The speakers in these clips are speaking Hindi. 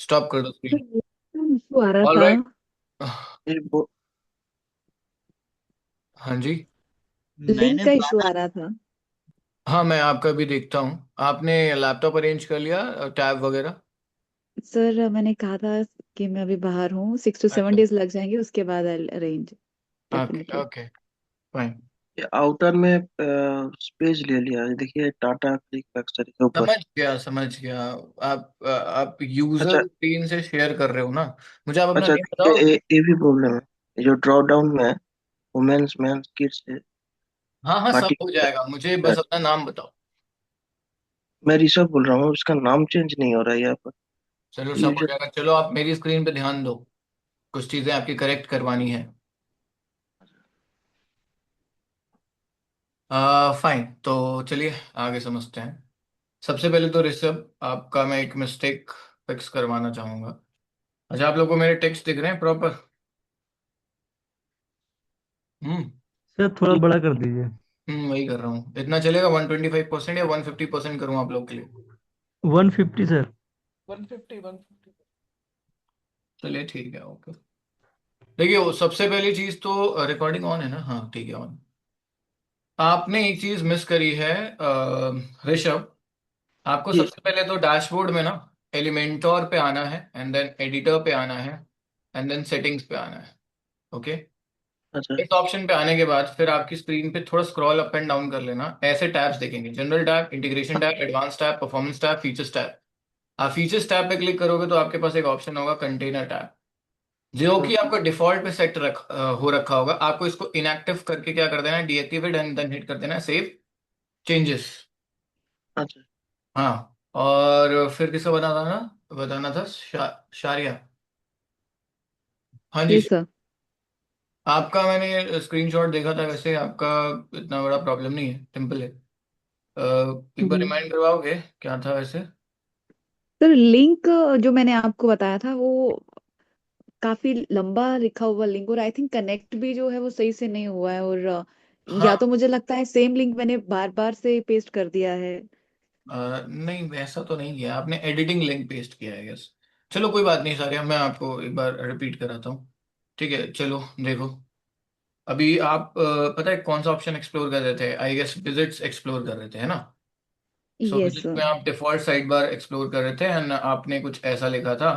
स्टॉप कर दो तो स्क्रीन। ये इशू आ रहा ऑल था। राइट। ये वो हाँ जी। लिंक मैंने का इशू बात आ रहा था। हाँ, मैं आपका भी देखता हूँ। आपने लैपटॉप अरेंज कर लिया, टैब वगैरह? सर मैंने कहा था कि मैं अभी बाहर हूँ, 6 to 7 अच्छा। डेज लग जाएंगे, उसके बाद आई arrange okay definitely. Okay, fine. Outer में स्पेस ले लिया है, देखिए टाटा क्लिक अक्षर के ऊपर। समझ गया समझ गया। आप यूजर अच्छा स्क्रीन से शेयर कर रहे हो ना? मुझे आप अपना अच्छा, नेम बताओ। ये भी प्रॉब्लम है। ये जो ड्रॉप डाउन में है, वुमेन्स मेंस किड्स है, हाँ हाँ, सब पार्टी। हो जाएगा, मुझे बस अपना नाम बताओ। मैं ऋषभ बोल रहा हूँ, इसका नाम चेंज नहीं हो रहा है यहाँ पर। चलो सब हो यूजर। जाएगा। चलो आप मेरी स्क्रीन पे ध्यान दो, कुछ चीजें आपकी करेक्ट करवानी है। फाइन, तो चलिए आगे समझते हैं। सबसे पहले तो ऋषभ, आपका मैं एक मिस्टेक फिक्स करवाना चाहूंगा। अच्छा, आप लोगों को मेरे टेक्स्ट दिख रहे हैं प्रॉपर? हम्म। सर थोड़ा बड़ा कर दीजिए। वही कर रहा हूँ। इतना चलेगा? 125% या 150% करूँ आप लोग के लिए? 150 सर। 150 चलिए ठीक है, ओके। देखिए, वो सबसे पहली चीज तो रिकॉर्डिंग ऑन है ना? हाँ ठीक है, ऑन। आपने एक चीज मिस करी है ऋषभ। आपको जी। सबसे पहले तो डैशबोर्ड में ना एलिमेंटोर पे आना है, एंड देन एडिटर पे आना है, एंड देन सेटिंग्स पे आना है। ओके। अच्छा। इस ऑप्शन पे आने के बाद फिर आपकी स्क्रीन पे थोड़ा स्क्रॉल अप एंड डाउन कर लेना। ऐसे टैब्स देखेंगे: general tab, integration tab, advance tab, performance tab, features tab. आप फीचर्स टैब पे क्लिक करोगे तो आपके पास एक ऑप्शन होगा कंटेनर टैब, जो हाँ, कि आपका डिफॉल्ट पे सेट हो रखा होगा। आपको इसको इनएक्टिव करके क्या कर देना है, डीएक्टिवेट, एंड देन हिट कर देना है सेव चेंजेस। अच्छा। हाँ, और फिर किसको बताना था शारिया। हाँ जी। जी सर। आपका मैंने स्क्रीनशॉट देखा था, वैसे आपका इतना बड़ा प्रॉब्लम नहीं है, सिंपल है। एक बार हम्म। रिमाइंड करवाओगे क्या था वैसे? सर लिंक जो मैंने आपको बताया था वो काफी लंबा लिखा हुआ लिंक, और आई थिंक कनेक्ट भी जो है वो सही से नहीं हुआ है, और या हाँ। तो मुझे लगता है सेम लिंक मैंने बार बार से पेस्ट कर दिया है। नहीं, वैसा तो नहीं किया आपने, एडिटिंग लिंक पेस्ट किया है यस। चलो कोई बात नहीं सारिया, मैं आपको एक बार रिपीट कराता हूँ। ठीक है, चलो देखो। अभी आप पता है कौन सा ऑप्शन एक्सप्लोर कर रहे थे? आई गेस विजिट्स एक्सप्लोर कर रहे थे, है ना? So yes visit sir. में आप डिफॉल्ट साइड बार एक्सप्लोर कर रहे थे, एंड आपने कुछ ऐसा लिखा था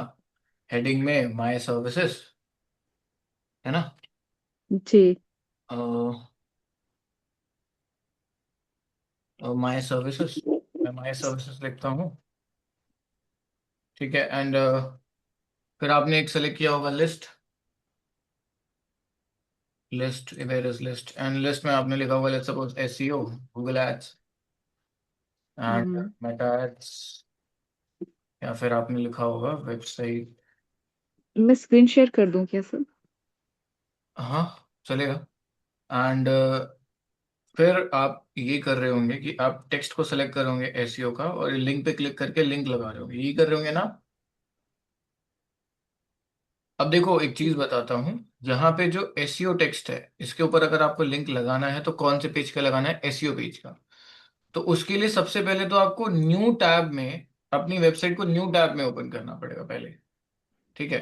हेडिंग में, माय सर्विसेज, है ना? जी। माय सर्विसेज, मैं माय सर्विसेज लिखता हूँ। ठीक है, एंड फिर आपने एक सेलेक्ट किया होगा list. List, where is list? And list में आपने लिखा होगा let's suppose SEO, Google ads and hmm. Meta ads, या फिर आपने लिखा होगा वेबसाइट। मैं स्क्रीन शेयर कर दूं क्या सर? हाँ, चलेगा। एंड फिर आप ये कर रहे होंगे कि आप टेक्स्ट को सेलेक्ट कर होंगे एसईओ का, और लिंक पे क्लिक करके लिंक लगा रहे होंगे, ये कर रहे होंगे ना? अब देखो, एक चीज बताता हूँ। यहाँ पे जो एसईओ टेक्स्ट है, इसके ऊपर अगर आपको लिंक लगाना है तो कौन से पेज का लगाना है? एसईओ पेज का। तो उसके लिए सबसे पहले तो आपको न्यू टैब में, अपनी वेबसाइट को न्यू टैब में ओपन करना पड़ेगा पहले। ठीक है।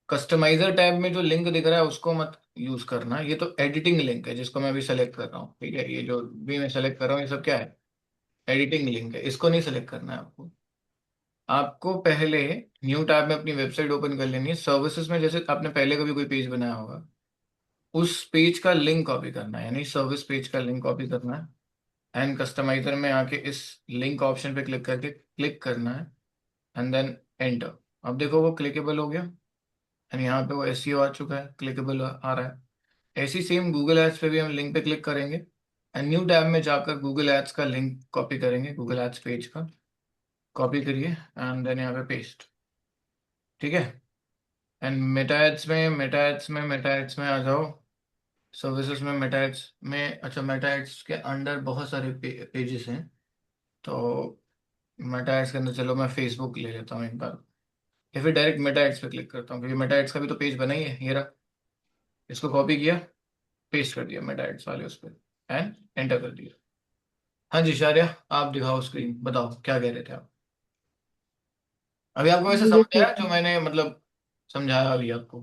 कस्टमाइजर टैब में जो लिंक दिख रहा है उसको मत यूज करना, ये तो एडिटिंग लिंक है जिसको मैं अभी सेलेक्ट कर रहा हूँ। ठीक है, ये जो भी मैं सेलेक्ट कर रहा हूँ ये सब क्या है? एडिटिंग लिंक है, इसको नहीं सेलेक्ट करना है आपको। आपको पहले न्यू टैब में अपनी वेबसाइट ओपन कर लेनी है। सर्विसेज में जैसे आपने पहले कभी कोई पेज बनाया होगा, उस पेज का लिंक कॉपी करना है, यानी सर्विस पेज का लिंक कॉपी करना है, एंड कस्टमाइजर में आके इस लिंक ऑप्शन पे क्लिक करके क्लिक करना है, एंड देन एंटर। अब देखो वो क्लिकेबल हो गया, एंड यहाँ पे वो एसईओ आ चुका है, क्लिकेबल आ रहा है। ऐसी सेम गूगल एड्स पे भी हम लिंक पे क्लिक करेंगे, एंड न्यू टैब में जाकर गूगल एड्स का लिंक कॉपी करेंगे, गूगल एड्स पेज का कॉपी करिए, एंड देन यहाँ पे पेस्ट। ठीक है। एंड मेटा एड्स में आ जाओ। सर्विसेज में मेटा एड्स में, अच्छा मेटा एड्स के अंडर बहुत सारे पेजेस हैं। तो मेटा एड्स के अंदर चलो मैं फेसबुक ले लेता हूँ एक बार, या फिर डायरेक्ट मेटा एड्स पे क्लिक करता हूँ, क्योंकि मेटा एड्स का भी तो पेज बना ही है, ये रहा। इसको कॉपी किया, पेस्ट कर दिया मेटा एड्स वाले उस पर, एंड एंटर कर दिया। हाँ जी शारिया, आप दिखाओ स्क्रीन, बताओ क्या कह रहे थे आप? अभी आपको वैसे मुझे समझ ठीक आया जो मैंने मतलब समझाया अभी आपको?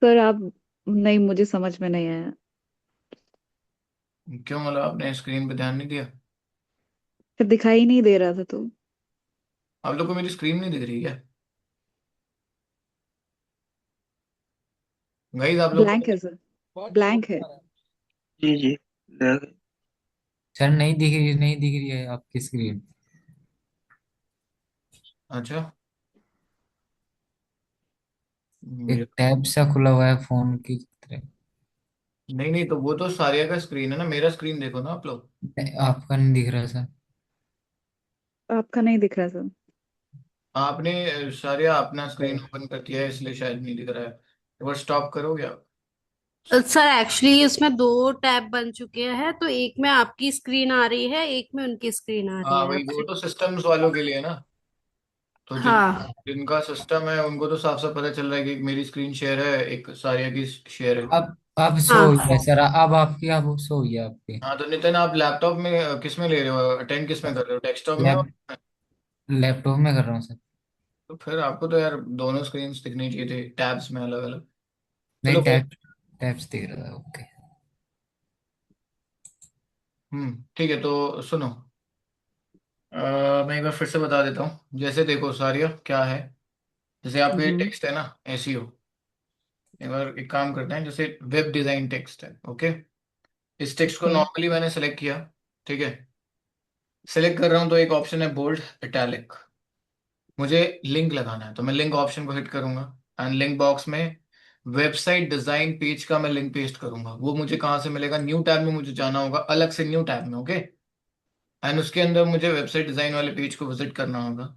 सर आप, नहीं मुझे समझ में नहीं आया। क्यों, मतलब आपने स्क्रीन पे ध्यान नहीं दिया? फिर दिखाई नहीं दे रहा था तो। आप लोग को मेरी स्क्रीन नहीं दिख रही है? गाइस आप लोग ब्लैंक को? है सर, ब्लैंक है। जी जी। ले- सर नहीं दिख रही है आपकी स्क्रीन। अच्छा। एक मेरे टैब सा खुला हुआ है फोन की तरह। नहीं नहीं, तो वो तो सारिया का स्क्रीन है ना, मेरा स्क्रीन देखो ना आप लोग। आपका नहीं दिख रहा सर। आपका नहीं दिख रहा सर। आपने सारिया अपना स्क्रीन ओपन कर दिया है इसलिए शायद नहीं दिख रहा है। एक बार स्टॉप करोगे आप? सर एक्चुअली इसमें दो टैब बन चुके हैं, तो एक में आपकी स्क्रीन आ रही है, एक में उनकी स्क्रीन आ रही हाँ है वही, वो आपसे। तो सिस्टम्स वालों के लिए ना। तो हाँ जिनका सिस्टम है उनको तो साफ साफ पता चल रहा है कि एक मेरी स्क्रीन शेयर है, एक सारिया की शेयर है। अब सो हाँ। हुई है सर। अब आपकी अब सो हुई है आपकी। हाँ तो नितिन, आप लैपटॉप में किस में ले रहे हो, अटेंड किस में कर रहे हो, डेस्कटॉप में? लैप लैपटॉप में कर रहा हूँ सर। तो फिर आपको तो यार दोनों स्क्रीन दिखनी चाहिए थी, टैब्स में अलग अलग। चलो नहीं, कोई। टैब्स दिख रहा था। ओके। ठीक है, तो सुनो। मैं एक बार फिर से बता देता हूँ, जैसे देखो सारिया क्या है। जैसे आपके हम्म। टेक्स्ट है ना, एसईओ। एक बार एक काम करते हैं, जैसे वेब डिजाइन टेक्स्ट है, ओके। इस टेक्स्ट को ओके। नॉर्मली मैंने सेलेक्ट किया। ठीक है। सेलेक्ट कर रहा हूँ तो एक ऑप्शन है बोल्ड इटैलिक। मुझे लिंक लगाना है तो मैं लिंक ऑप्शन को हिट करूंगा। एंड लिंक बॉक्स में वेबसाइट डिजाइन पेज का मैं लिंक पेस्ट करूंगा। वो मुझे कहाँ से मिलेगा, न्यू टैब में मुझे जाना होगा, अलग से न्यू टैब में, ओके। एंड उसके अंदर मुझे वेबसाइट डिजाइन वाले पेज को विजिट करना होगा।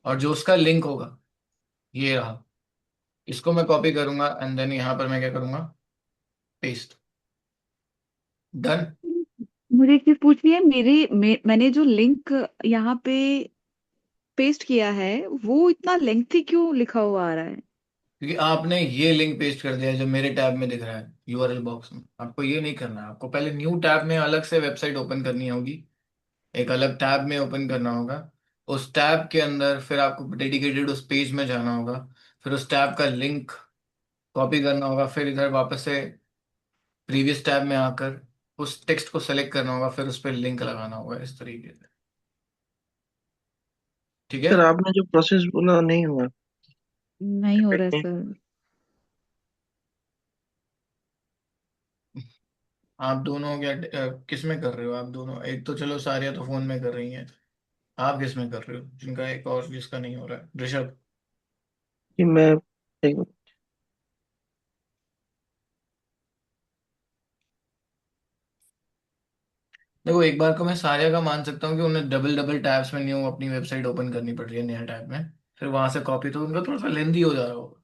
और जो उसका लिंक होगा, ये रहा। इसको मैं कॉपी करूंगा एंड देन यहाँ पर मैं क्या करूंगा, पेस्ट। डन। मुझे एक चीज पूछनी है, मैंने जो लिंक यहाँ पे पेस्ट किया है वो इतना लेंथी क्यों लिखा हुआ आ रहा है? क्योंकि आपने ये लिंक पेस्ट कर दिया है जो मेरे टैब में दिख रहा है यूआरएल बॉक्स में। आपको ये नहीं करना है, आपको पहले न्यू टैब में अलग से वेबसाइट ओपन करनी होगी। एक अलग टैब में ओपन करना होगा। उस टैब के अंदर फिर आपको डेडिकेटेड उस पेज में जाना होगा। फिर उस टैब का लिंक कॉपी करना होगा, फिर इधर वापस से प्रीवियस टैब में आकर उस टेक्स्ट को सेलेक्ट करना होगा, फिर उस पर लिंक लगाना होगा, इस तरीके से। ठीक है। सर आपने जो प्रोसेस बोला नहीं हुआ। नहीं हो रहा है सर। आप दोनों क्या किस में कर रहे हो? आप दोनों, एक तो चलो सारिया तो फोन में कर रही हैं। आप किस में कर रहे हो, जिनका एक और जिसका नहीं हो रहा है, ऋषभ? कि मैं एक, देखो एक बार को मैं सारिया का मान सकता हूँ कि उन्हें डबल डबल टैब्स में न्यू अपनी वेबसाइट ओपन करनी पड़ रही है नया टैब में। फिर वहां से कॉपी तो उनका थोड़ा सा लेंदी हो जा रहा होगा।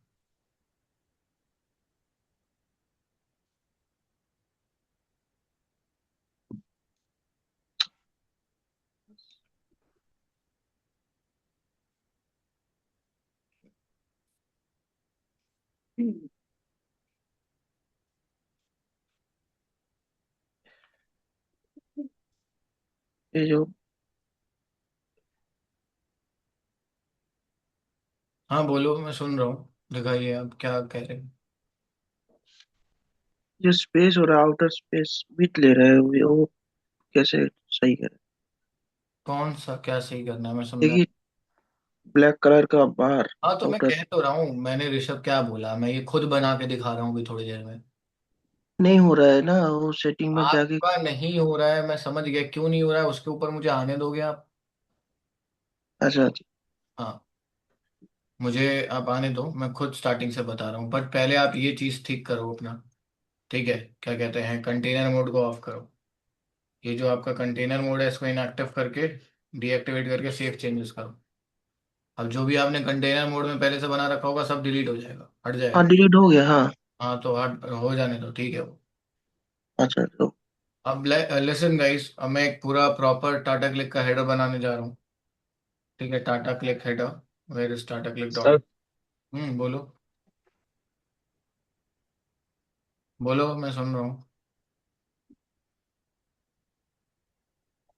ये जो हाँ बोलो, मैं सुन रहा हूँ, दिखाइए आप क्या कह रहे हैं। जो स्पेस और आउटर स्पेस बिट ले रहा है वो कैसे सही करे? कौन सा क्या सही करना है, मैं समझा। देखिए, ब्लैक कलर का बार हाँ तो मैं आउटर। कह तो रहा हूँ, मैंने ऋषभ क्या बोला, मैं ये खुद बना के दिखा रहा हूँ अभी थोड़ी देर में। नहीं हो रहा है ना, वो सेटिंग में जाके। आपका नहीं हो रहा है, मैं समझ गया क्यों नहीं हो रहा है, उसके ऊपर मुझे आने दोगे आप? अच्छा अच्छा। हाँ, मुझे आप आने दो, मैं खुद स्टार्टिंग से बता रहा हूँ, बट पहले आप ये चीज़ ठीक करो अपना। ठीक है, क्या कहते हैं, कंटेनर मोड को ऑफ करो। ये जो आपका कंटेनर मोड है इसको इनएक्टिव करके डीएक्टिवेट करके सेव चेंजेस करो। अब जो भी आपने कंटेनर मोड में पहले से बना रखा होगा सब डिलीट हो जाएगा, हट हाँ जाएगा। डिलीट हो गया हाँ। हाँ तो हट हो जाने दो, ठीक है वो। अच्छा तो अब लिसन गाइस, अब मैं एक पूरा प्रॉपर टाटा क्लिक का हेडर बनाने जा रहा हूँ। ठीक है, Tata click header. Where is Tata click dot. Sir बोलो। बोलो, मैं सुन रहा हूँ।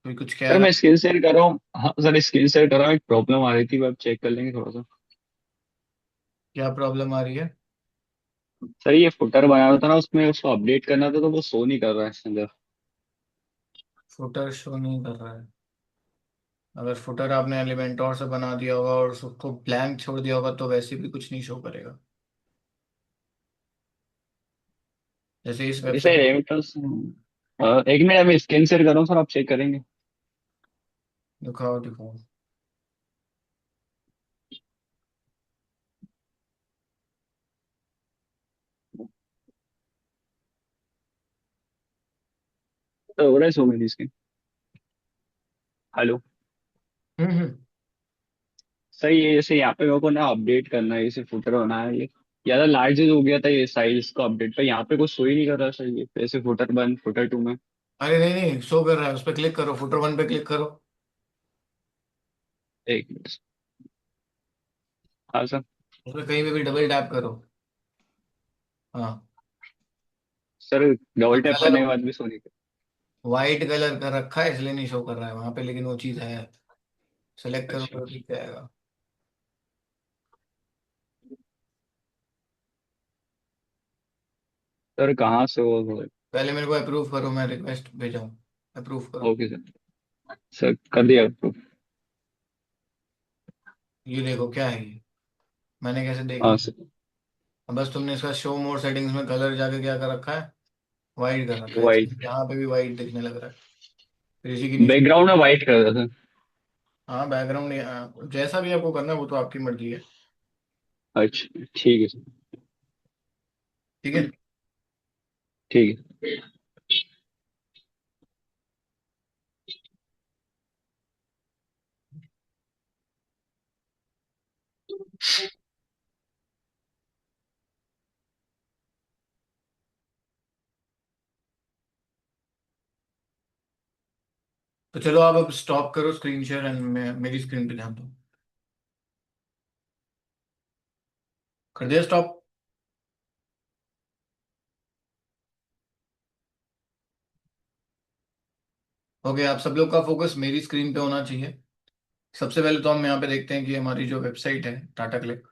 कोई कुछ कह सर रहा? मैं स्क्रीन शेयर कर रहा हूँ। हाँ सर, स्क्रीन शेयर कर रहा हूँ, एक प्रॉब्लम आ रही थी, वो आप चेक कर लेंगे थोड़ा सा। क्या प्रॉब्लम आ रही है? सर ये फुटर बनाना था ना, उसमें उसको अपडेट करना था, तो वो शो नहीं कर रहा है इसके अंदर। फुटर शो नहीं कर रहा है? अगर फुटर आपने एलिमेंटोर से बना दिया होगा और उसको ब्लैंक छोड़ दिया होगा तो वैसे भी कुछ नहीं शो करेगा। जैसे इस जैसे वेबसाइट। रेमिटर्स, एक मिनट मैं स्क्रीन शेयर कर रहा हूँ सर, आप चेक करेंगे। दिखाओ दिखाओ। तो हो रहा है शो मेरी स्क्रीन। हेलो। हम्म। सर ये जैसे यहाँ पे मेरे को ना अपडेट करना है, जैसे फुटर होना है ये, ज्यादा लार्ज हो गया था ये साइज को अपडेट, पर यहाँ पे कुछ शो ही नहीं कर रहा सर, ये जैसे फुटर 1 फुटर 2 में। अरे नहीं नहीं, शो कर रहा है, उस पर क्लिक करो, फुटर वन पे क्लिक करो। एक मिनट। हाँ सर। उस पर कहीं पे भी डबल टैप करो। हाँ। सर और डबल टैप कलर करने के बाद भी शो नहीं कर। वाइट कलर का रखा है इसलिए नहीं शो कर रहा है वहां पे, लेकिन वो चीज है। सेलेक्ट अच्छा। करो तो दिख जाएगा। सर कहाँ से वो। पहले मेरे को अप्रूव करो, मैं रिक्वेस्ट भेजा हूँ। अप्रूव करो। Okay sir. सर कर दिया आपको। ये देखो क्या है ये, मैंने कैसे देख हाँ लिया। सर। अब बस तुमने इसका शो मोर सेटिंग्स में कलर जाके क्या कर रखा है, वाइट कर रखा है, वाइट। इसलिए यहाँ पे भी वाइट दिखने लग रहा है। फिर इसी के नीचे। बैकग्राउंड में वाइट कर रहा था। हाँ बैकग्राउंड जैसा भी आपको करना है वो तो आपकी मर्जी है। अच्छा ठीक है सर। ठीक है। ठीक है। तो चलो आप अब स्टॉप करो स्क्रीन शेयर एंड मेरी स्क्रीन पे ध्यान दो। कर दिया स्टॉप? ओके, आप सब लोग का फोकस मेरी स्क्रीन पे होना चाहिए। सबसे पहले तो हम यहाँ पे देखते हैं कि हमारी जो वेबसाइट है टाटा क्लिक,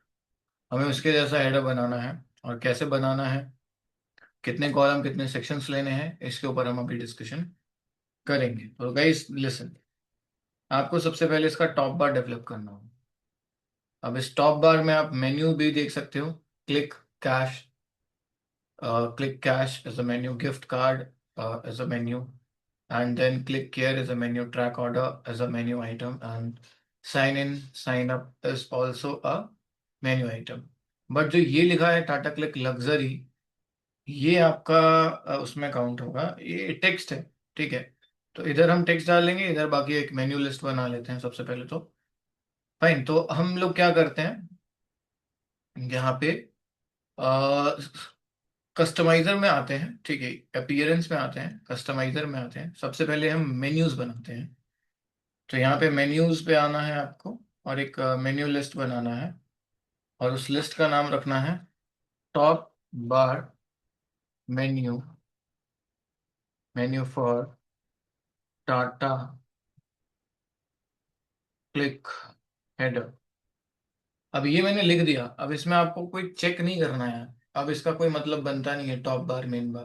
हमें उसके जैसा हेडर बनाना है। और कैसे बनाना है, कितने कॉलम कितने सेक्शंस लेने हैं, इसके ऊपर हम अभी डिस्कशन करेंगे। तो गाइस लिसन, आपको सबसे पहले इसका टॉप बार डेवलप करना होगा। अब इस टॉप बार में आप मेन्यू भी देख सकते हो। Click cash, click cash as a menu, gift card as a menu, and then click care as a menu, track order as a menu item, and sign in sign up is also a menu item. But जो ये लिखा है टाटा क्लिक लग्जरी, ये आपका उसमें काउंट होगा, ये टेक्स्ट है। ठीक है। तो इधर हम टेक्स्ट डालेंगे, इधर बाकी एक मेन्यू लिस्ट बना लेते हैं सबसे पहले तो। फाइन, तो हम लोग क्या करते हैं यहाँ पे, कस्टमाइजर में आते हैं। ठीक है, अपीयरेंस में आते हैं, कस्टमाइजर में आते हैं, सबसे पहले हम मेन्यूज बनाते हैं। तो यहाँ पे मेन्यूज पे आना है आपको, और एक मेन्यू लिस्ट बनाना है। और उस लिस्ट का नाम रखना है top bar menu, menu for Tata click header. अब ये मैंने लिख दिया, अब इसमें आपको कोई चेक नहीं करना है। अब इसका कोई मतलब बनता नहीं है टॉप बार मेन बार,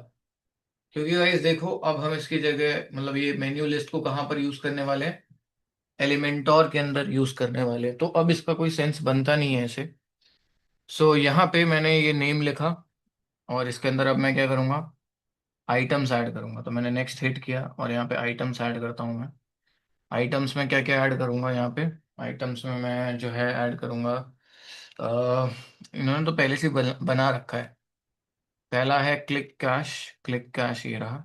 क्योंकि गाइस देखो अब हम इसकी जगह मतलब ये मेन्यू लिस्ट को कहाँ पर यूज करने वाले हैं, एलिमेंटोर के अंदर यूज करने वाले हैं। तो अब इसका कोई सेंस बनता नहीं है ऐसे। सो यहाँ पे मैंने ये नेम लिखा, और इसके अंदर अब मैं क्या करूँगा, आइटम्स ऐड करूँगा। तो मैंने नेक्स्ट हिट किया और यहाँ पे आइटम्स ऐड करता हूँ मैं। आइटम्स में क्या क्या ऐड करूँगा यहाँ पे, आइटम्स में मैं जो है ऐड करूँगा, इन्होंने तो पहले से बना रखा है। पहला है क्लिक कैश, क्लिक कैश ये रहा।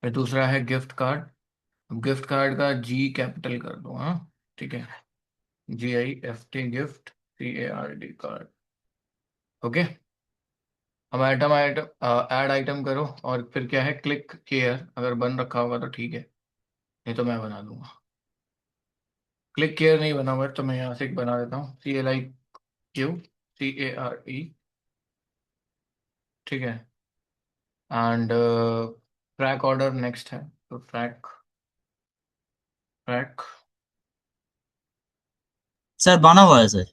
फिर दूसरा है गिफ्ट कार्ड। अब गिफ्ट कार्ड का जी कैपिटल कर दो, हाँ ठीक है, GIFT gift, CARD card. Okay. अब आइटम आइटम ऐड आइटम करो, और फिर क्या है क्लिक केयर, अगर बन रखा होगा तो ठीक है, नहीं तो मैं बना दूंगा। क्लिक केयर नहीं बना हुआ है तो मैं यहाँ से एक बना देता हूँ, CLIQ, CARE। ठीक है। एंड ट्रैक ऑर्डर नेक्स्ट है, तो ट्रैक ट्रैक। सर बना हुआ है सर।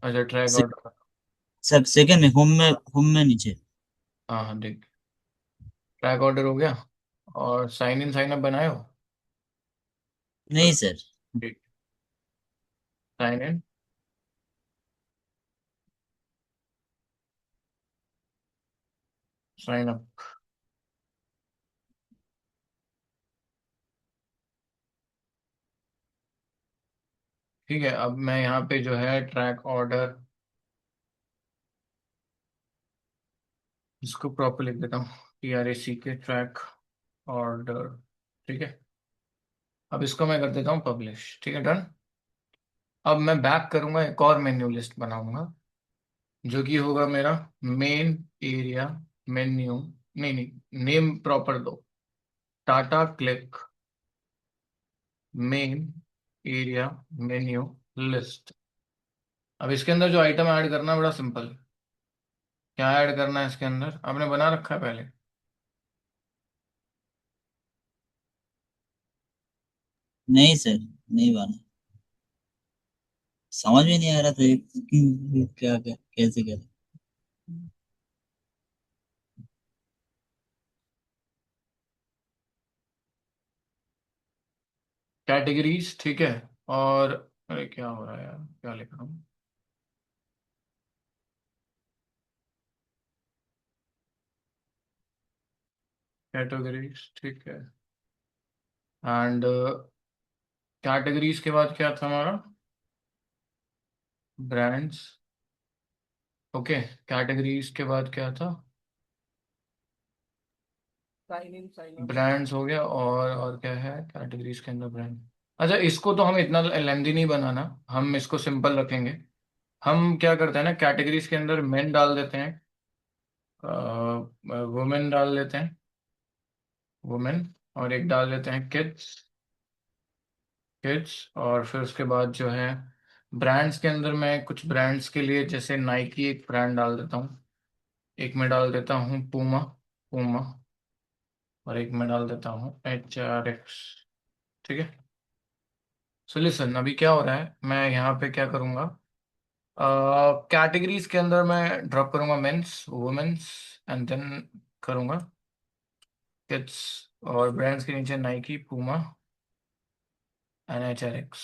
अच्छा ट्रैक से, ऑर्डर। सर सेकंड में होम में नीचे। हाँ हाँ देख, ट्रैक ऑर्डर हो गया। और साइन इन साइन अप बनाए हो? नहीं सर। ठीक, साइन इन, साइन अप। ठीक है, अब मैं यहाँ पे जो है ट्रैक ऑर्डर, इसको प्रॉपर लिख देता हूँ, TRAC ट्रैक ऑर्डर। ठीक है, अब इसको मैं कर देता हूँ पब्लिश। ठीक है, डन। अब मैं बैक करूंगा, एक और मेन्यू लिस्ट बनाऊंगा जो कि होगा मेरा मेन एरिया मेन्यू। नहीं नहीं, नेम प्रॉपर दो, Tata click main area menu list. अब इसके अंदर जो आइटम ऐड करना है बड़ा सिंपल है। क्या ऐड करना है इसके अंदर, आपने बना रखा है पहले? नहीं सर, नहीं बना। समझ में नहीं आ रहा था क्या क्या कैसे क्या। कैटेगरीज, ठीक है। और अरे क्या हो रहा है यार, क्या लिख रहा हूँ? कैटेगरीज, ठीक है। एंड कैटेगरीज के बाद क्या था हमारा? ब्रांड्स। ओके, कैटेगरीज के बाद क्या था? ब्रांड्स हो गया। और क्या है कैटेगरीज के अंदर? ब्रांड। अच्छा, इसको तो हम इतना लेंदी नहीं बनाना, हम इसको सिंपल रखेंगे। हम क्या करते हैं ना, कैटेगरीज के अंदर मेन डाल देते हैं, वुमेन डाल देते हैं, वुमेन। और एक डाल देते हैं किड्स, किड्स। और फिर उसके बाद जो है ब्रांड्स के अंदर मैं कुछ ब्रांड्स के लिए, जैसे नाइकी एक ब्रांड डाल देता हूँ, एक मैं डाल देता हूँ पूमा, पूमा। और एक मैं डाल देता हूँ HRX। ठीक है। सो लिसन, अभी क्या हो रहा है, मैं यहाँ पे क्या करूँगा, कैटेगरीज के अंदर मैं ड्रॉप करूँगा मेंस वुमेन्स, एंड देन करूँगा किड्स। और ब्रांड्स के नीचे Nike, Puma and HRX।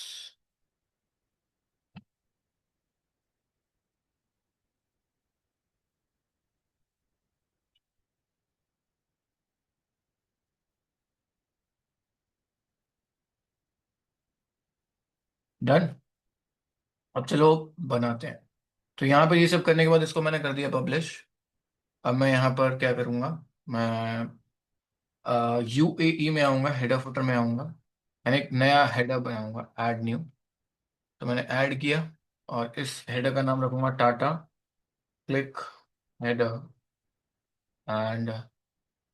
Done. अब चलो बनाते हैं। तो यहाँ पर ये सब करने के बाद इसको मैंने कर दिया पब्लिश। अब मैं यहाँ पर क्या करूँगा, मैं UAE में आऊँगा, हेडर फुटर में आऊँगा, यानी एक नया हेडर बनाऊँगा, ऐड न्यू। तो मैंने ऐड किया, और इस हेडर का नाम रखूँगा टाटा क्लिक हेडर। एंड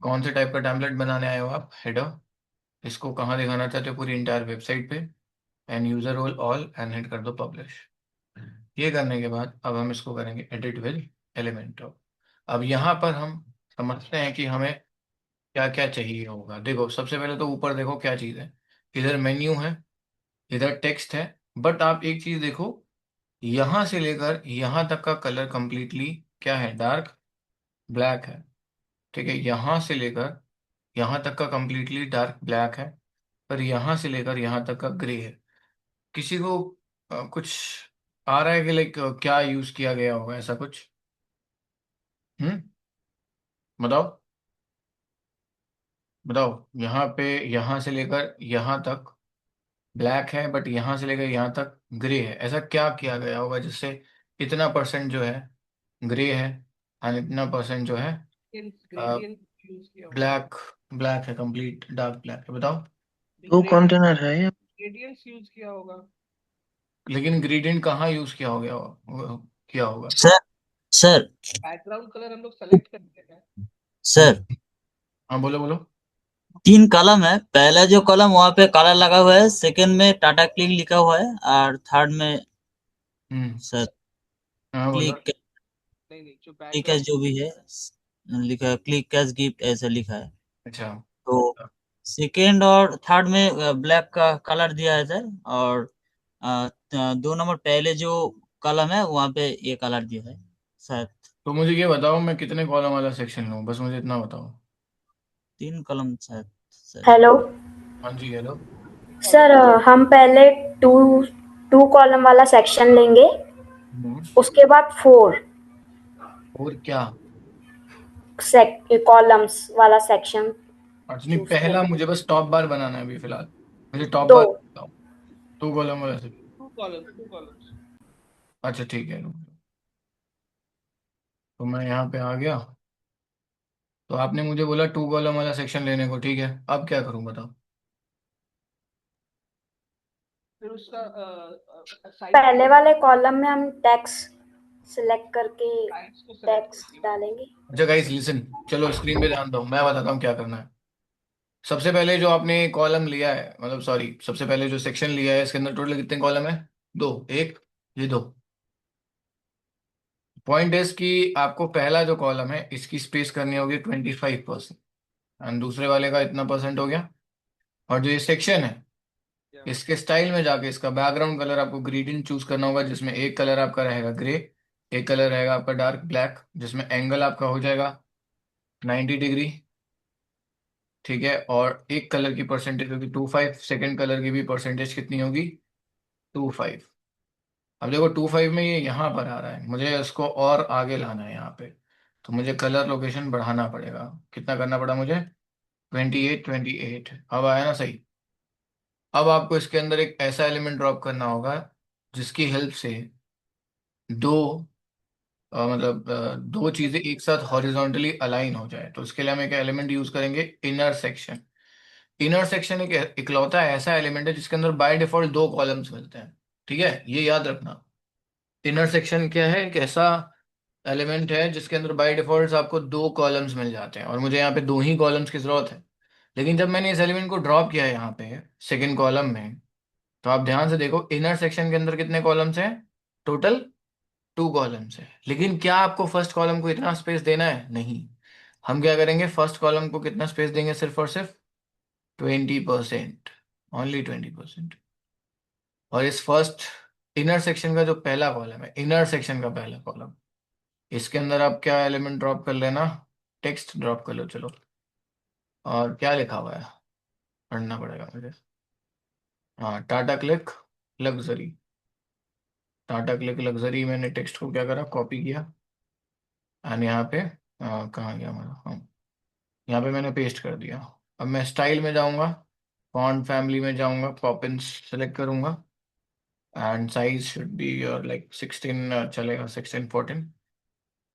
कौन से टाइप का टेम्पलेट बनाने आए हो आप? हेडर। इसको कहाँ दिखाना चाहते हो? पूरी इंटायर वेबसाइट पे। And user role all, and hit कर दो पब्लिश। ये करने के बाद अब हम इसको करेंगे एडिट विद एलिमेंटर। अब यहाँ पर हम समझते हैं कि हमें क्या क्या चाहिए होगा। देखो, सबसे पहले तो ऊपर देखो क्या चीज़ है, इधर मेन्यू है, इधर टेक्स्ट है। बट आप एक चीज़ देखो, यहाँ से लेकर यहाँ तक का कलर कंप्लीटली क्या है? डार्क ब्लैक है। ठीक है, यहाँ से लेकर यहाँ तक का कंप्लीटली डार्क ब्लैक है, पर यहाँ से लेकर यहाँ तक का ग्रे है। किसी को कुछ आ रहा है कि लाइक क्या यूज किया गया होगा, ऐसा कुछ? हम्म, बताओ, बताओ। यहाँ पे यहाँ से लेकर यहाँ तक ब्लैक है, बट यहाँ से लेकर यहाँ तक ग्रे है। ऐसा क्या किया गया होगा जिससे इतना परसेंट जो है ग्रे है, एंड इतना परसेंट जो है ब्लैक, ब्लैक है, कंप्लीट डार्क ब्लैक है? बताओ। दो कंटेनर है ये। लेकिन ग्रेडियंट कहाँ यूज किया हो गया किया होगा? सर सर सर हाँ बोलो बोलो। 3 कॉलम है। पहला जो कॉलम वहाँ पे कलर लगा हुआ है, सेकंड में टाटा क्लिक लिखा हुआ है, और थर्ड में हम्म, सर हाँ बोलो। क्लिक क्लिक कैश जो भी है लिखा है, क्लिक कैश गिफ्ट ऐसा लिखा है। अच्छा, तो सेकेंड और थर्ड में ब्लैक का कलर दिया है सर, और 2 नंबर पहले जो कॉलम है वहाँ पे ये कलर दिया है शायद। तो मुझे ये बताओ मैं कितने कॉलम वाला सेक्शन लूँ, बस मुझे इतना बताओ। 3 कॉलम शायद सर। हेलो हाँ जी हेलो। सर, हम पहले टू टू कॉलम वाला सेक्शन लेंगे, उसके बाद फोर और क्या? कॉलम्स वाला सेक्शन अच्छा नहीं, चूज पहला करेंगे। मुझे बस टॉप बार बनाना है अभी फिलहाल। मुझे टॉप दो। बार बताओ। 2 कॉलम वाला सेक्शन। अच्छा ठीक है, रुक जाओ। तो मैं यहाँ पे आ गया। तो आपने मुझे बोला 2 कॉलम वाला सेक्शन लेने को, ठीक है, अब क्या करूँ बताओ। पहले वाले कॉलम में हम टेक्स्ट सिलेक्ट करके टेक्स्ट डालेंगे। अच्छा गाइस लिसन, चलो स्क्रीन पे ध्यान दो, मैं बताता हूँ क्या करना है। सबसे पहले जो आपने कॉलम लिया है, मतलब सॉरी, सबसे पहले जो सेक्शन लिया है इसके अंदर टोटल कितने कॉलम है? 2, एक, ये 2। पॉइंट इज कि आपको पहला जो कॉलम है इसकी स्पेस करनी होगी 25%, एंड दूसरे वाले का इतना परसेंट हो गया। और जो ये सेक्शन है इसके स्टाइल में जाके इसका बैकग्राउंड कलर आपको ग्रेडियंट चूज करना होगा, जिसमें एक कलर आपका रहेगा ग्रे, एक कलर रहेगा आपका डार्क ब्लैक, जिसमें एंगल आपका हो जाएगा 90 डिग्री, ठीक है। और एक कलर की परसेंटेज होगी 25, सेकेंड कलर की भी परसेंटेज कितनी होगी? 25। अब देखो 25 में ये यहाँ पर आ रहा है, मुझे इसको और आगे लाना है यहाँ पे, तो मुझे कलर लोकेशन बढ़ाना पड़ेगा। कितना करना पड़ा मुझे? 28, 28। अब आया ना सही? अब आपको इसके अंदर एक ऐसा एलिमेंट ड्रॉप करना होगा जिसकी हेल्प से दो मतलब दो चीजें एक साथ हॉरिजॉन्टली अलाइन हो जाए। तो इसके लिए हम एक एलिमेंट यूज करेंगे, इनर सेक्शन। इनर सेक्शन एक इकलौता ऐसा एलिमेंट है जिसके अंदर बाय डिफॉल्ट 2 कॉलम्स मिलते हैं, ठीक है, ये याद रखना। इनर सेक्शन क्या है? एक ऐसा एलिमेंट है जिसके अंदर बाय डिफॉल्ट आपको 2 कॉलम्स मिल जाते हैं, और मुझे यहाँ पे 2 ही कॉलम्स की जरूरत है। लेकिन जब मैंने इस एलिमेंट को ड्रॉप किया है यहाँ पे सेकेंड कॉलम में, तो आप ध्यान से देखो इनर सेक्शन के अंदर कितने कॉलम्स हैं? टोटल 2 कॉलम्स है। लेकिन क्या आपको फर्स्ट कॉलम को इतना स्पेस देना है? नहीं। हम क्या करेंगे, फर्स्ट कॉलम को कितना स्पेस देंगे? सिर्फ और सिर्फ 20%, ओनली 20%। और इस फर्स्ट इनर सेक्शन का जो पहला कॉलम है, इनर सेक्शन का पहला कॉलम, इसके अंदर आप क्या एलिमेंट ड्रॉप कर लेना? टेक्स्ट ड्रॉप कर लो चलो। और क्या लिखा हुआ है? पढ़ना पड़ेगा मुझे। हाँ, Tata click luxury. Tata click luxury, मैंने टेक्स्ट को क्या करा, कॉपी किया, एंड यहाँ पे कहाँ गया हमारा, हाँ, यहाँ पे मैंने पेस्ट कर दिया। अब मैं स्टाइल में जाऊंगा, फॉन्ट फैमिली में जाऊंगा, पॉपिंस सेलेक्ट करूंगा, and size should be your like 16 चलेगा, 16, 14।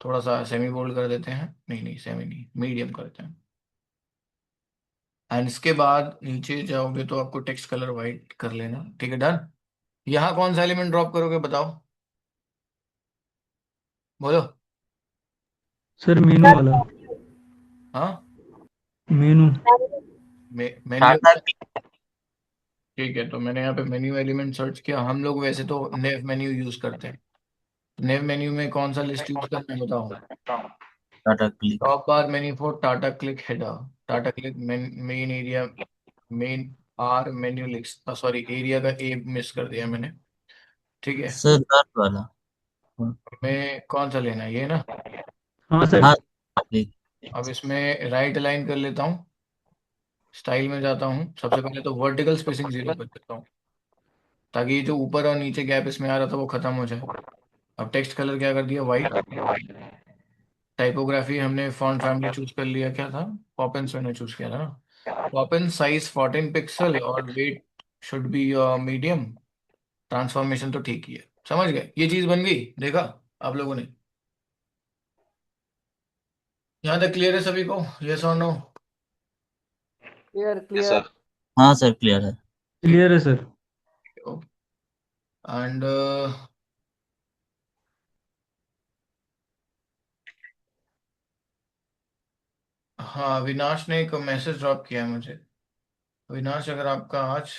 थोड़ा सा सेमी बोल्ड कर देते हैं, नहीं नहीं सेमी नहीं, मीडियम करते हैं। एंड इसके बाद नीचे जाओगे तो आपको टेक्स्ट कलर वाइट कर लेना, ठीक है, डन। यहाँ कौन सा एलिमेंट ड्रॉप करोगे बताओ, बोलो। सर मीनू वाला। हाँ, मीनू। मेन्यू। टाटा ठीक है, तो मैंने यहाँ पे मेन्यू एलिमेंट सर्च किया। हम लोग वैसे तो नेव मेन्यू यूज करते हैं। नेव मेन्यू में कौन सा लिस्ट यूज करना है बताओ। Tata click. Top bar menu for Tata click header, Tata click main area, main or menu list, sorry area का ए मिस कर दिया मैंने, ठीक है। सर दर्द वाला। मैं कौन सा लेना है, ये ना? हाँ सर। हाँ क्लिक। अब इसमें राइट अलाइन कर लेता हूँ, स्टाइल में जाता हूँ, सबसे पहले तो वर्टिकल स्पेसिंग 0 कर देता हूँ, ताकि ये जो ऊपर और नीचे गैप इसमें आ रहा था वो खत्म हो जाए। अब टेक्स्ट कलर क्या कर दिया, वाइट। टाइपोग्राफी हमने फॉन्ट फैमिली चूज कर लिया, क्या था? पॉपिंस मैंने चूज किया था ना। पॉपिन साइज 14 पिक्सल और weight should be medium. Transformation तो ठीक ही है, समझ गए, ये चीज बन गई, देखा आप लोगों ने? यहाँ तक क्लियर है सभी को? यस और नो? Yes sir. हाँ सर क्लियर है। क्लियर है सर। एंड हाँ, अविनाश ने एक मैसेज ड्रॉप किया है मुझे। अविनाश, अगर आपका आज